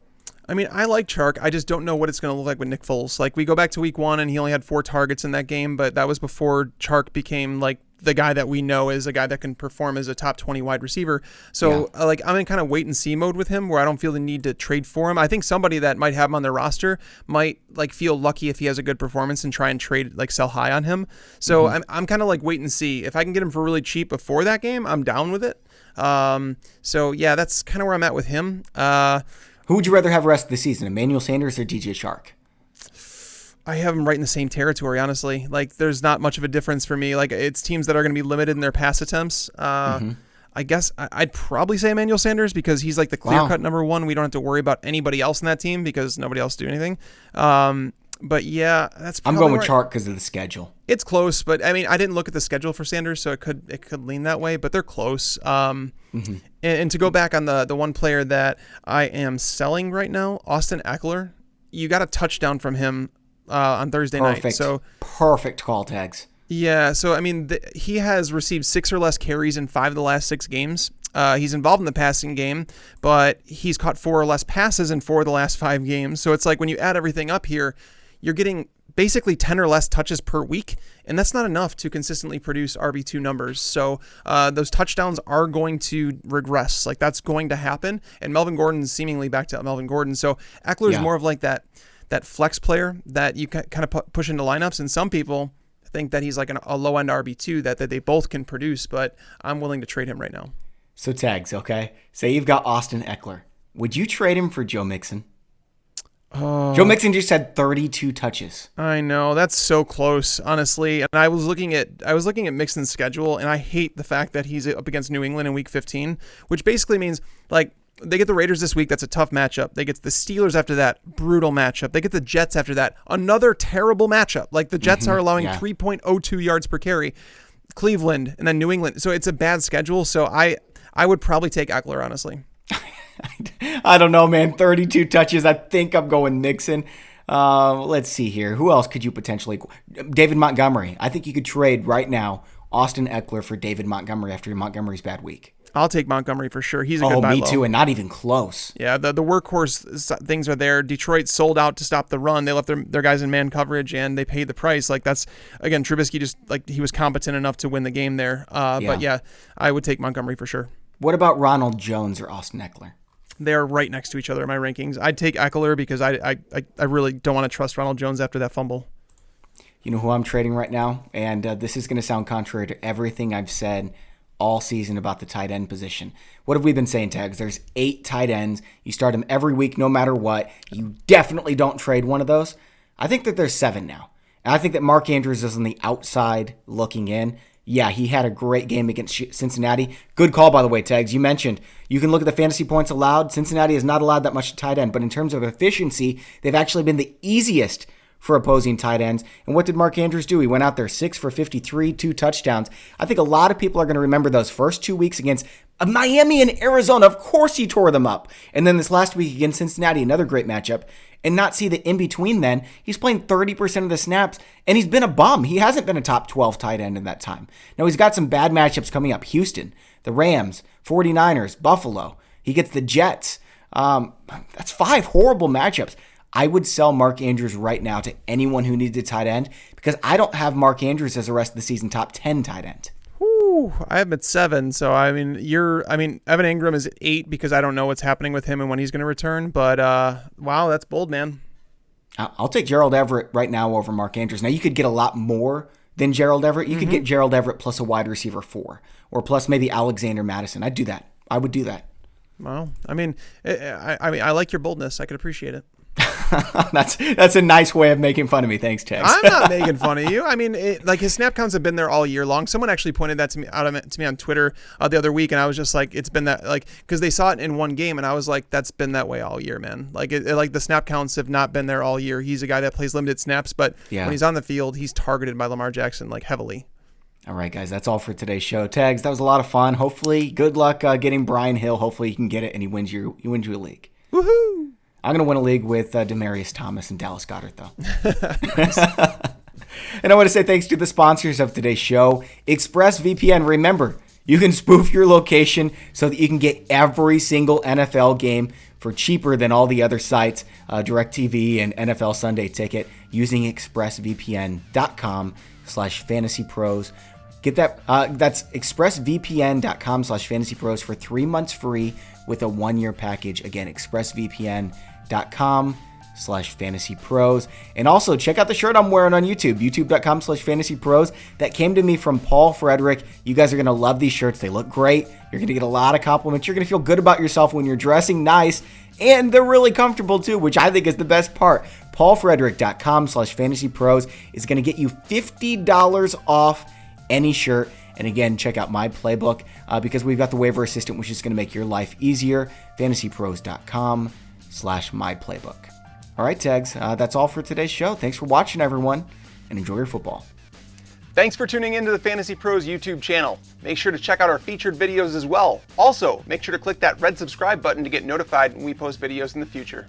S1: I mean, I like Chark. I just don't know what it's going to look like with Nick Foles. Like, we go back to week 1, and he only had 4 targets in that game, but that was before Chark became, like, the guy that we know is a guy that can perform as a top 20 wide receiver. So, I'm in kind of wait-and-see mode with him where I don't feel the need to trade for him. I think somebody that might have him on their roster might, like, feel lucky if he has a good performance and try and trade, like, sell high on him. So, I'm kind of, like, wait and see. If I can get him for really cheap before that game, I'm down with it. So, yeah, that's kind of where I'm at with him.
S2: Who would you rather have the rest of the season, Emmanuel Sanders or DJ Chark?
S1: I have them right in the same territory, honestly. Like, there's not much of a difference for me. Like, it's teams that are going to be limited in their pass attempts. I guess I'd probably say Emmanuel Sanders because he's like the clear-cut number 1. We don't have to worry about anybody else in that team because nobody else do anything. But yeah, that's probably
S2: I'm going with Chark because of the schedule.
S1: It's close, but I mean, I didn't look at the schedule for Sanders, so it could lean that way, but they're close. And to go back on the one player that I am selling right now, Austin Eckler, you got a touchdown from him on Thursday night. So
S2: perfect call, Tags.
S1: Yeah, so I mean, he has received 6 or less carries in 5 of the last 6 games. He's involved in the passing game, but he's caught 4 or less passes in 4 of the last 5 games. So it's like when you add everything up here, you're getting basically 10 or less touches per week, and that's not enough to consistently produce RB2 numbers. So those touchdowns are going to regress. Like, that's going to happen, and Melvin Gordon's seemingly back to Melvin Gordon. So Eckler's more of like that flex player that you kind of push into lineups, and some people think that he's like a low-end RB2 that they both can produce, but I'm willing to trade him right now.
S2: So Tags, okay? Say you've got Austin Eckler. Would you trade him for Joe Mixon? Joe Mixon just had 32 touches.
S1: I know, that's so close, honestly. And I was looking at Mixon's schedule, and I hate the fact that he's up against New England in Week 15, which basically means like they get the Raiders this week. That's a tough matchup. They get the Steelers after that, brutal matchup. They get the Jets after that, another terrible matchup. Like the Jets are allowing 3.02 yards per carry. Cleveland and then New England. So it's a bad schedule. So I would probably take Eckler, honestly.
S2: I don't know, man. 32 touches. I think I'm going Mixon. Let's see here. Who else could you potentially... David Montgomery. I think you could trade right now Austin Eckler for David Montgomery after Montgomery's bad week.
S1: I'll take Montgomery for sure. He's a good buy low.
S2: Me too, and not even close.
S1: Yeah, the workhorse things are there. Detroit sold out to stop the run. They left their guys in man coverage, and they paid the price. Like, that's, again, Trubisky just, like, he was competent enough to win the game there. But, yeah, I would take Montgomery for sure.
S2: What about Ronald Jones or Austin Eckler?
S1: They're right next to each other in my rankings. I'd take Eckler because I really don't want to trust Ronald Jones after that fumble.
S2: You know who I'm trading right now? And this is going to sound contrary to everything I've said all season about the tight end position. What have we been saying, Tags? There's 8 tight ends. You start them every week no matter what. You definitely don't trade one of those. I think that there's 7 now. And I think that Mark Andrews is on the outside looking in. Yeah, he had a great game against Cincinnati. Good call, by the way, Tags. You mentioned you can look at the fantasy points allowed. Cincinnati has not allowed that much to tight end, but in terms of efficiency, they've actually been the easiest for opposing tight ends. And what did Mark Andrews do? He went out there 6 for 53, 2 touchdowns. I think a lot of people are going to remember those first 2 weeks against Miami and Arizona. Of course he tore them up. And then this last week against Cincinnati, another great matchup. And not see that in between then, he's playing 30% of the snaps, and he's been a bum. He hasn't been a top 12 tight end in that time. Now, he's got some bad matchups coming up. Houston, the Rams, 49ers, Buffalo. He gets the Jets. That's 5 horrible matchups. I would sell Mark Andrews right now to anyone who needs a tight end because I don't have Mark Andrews as the rest of the season top 10 tight end.
S1: I have him at 7. So, Evan Ingram is at 8 because I don't know what's happening with him and when he's going to return. But, wow, that's bold, man.
S2: I'll take Gerald Everett right now over Mark Andrews. Now, you could get a lot more than Gerald Everett. You could get Gerald Everett plus a wide receiver 4 or plus maybe Alexander Mattison. I'd do that. I would do that.
S1: Well, I like your boldness. I could appreciate it.
S2: That's a nice way of making fun of me. Thanks, Tex.
S1: I'm not making fun of you. I mean, his snap counts have been there all year long. Someone actually pointed that to me on Twitter the other week, and I was just like, it's been that, like, because they saw it in one game, and I was like, that's been that way all year, man. Like, the snap counts have not been there all year. He's a guy that plays limited snaps, but when he's on the field, he's targeted by Lamar Jackson like heavily.
S2: All right, guys, that's all for today's show. Tags, that was a lot of fun. Hopefully, good luck getting Brian Hill. Hopefully, he can get it and he wins you a league.
S1: Woohoo!
S2: I'm going to win a league with Demaryius Thomas and Dallas Goedert, though. And I want to say thanks to the sponsors of today's show, ExpressVPN. Remember, you can spoof your location so that you can get every single NFL game for cheaper than all the other sites, DirecTV and NFL Sunday Ticket, using expressvpn.com/fantasypros. Get that. That's expressvpn.com/fantasypros for 3 months free with a 1-year package. Again, expressvpn.com/fantasypros. And also check out the shirt I'm wearing on YouTube, youtube.com/fantasypros. That came to me from Paul Frederick. You guys are going to love these shirts. They look great. You're going to get a lot of compliments. You're going to feel good about yourself when you're dressing nice. And they're really comfortable too, which I think is the best part. paulfrederick.com/fantasypros is going to get you $50 off any shirt. And again, check out my playbook because we've got the waiver assistant, which is going to make your life easier. fantasypros.com/myplaybook. All right, Tags, that's all for today's show. Thanks for watching, everyone, and enjoy your football.
S1: Thanks for tuning into the Fantasy Pros YouTube channel. Make sure to check out our featured videos as well. Also, make sure to click that red subscribe button to get notified when we post videos in the future.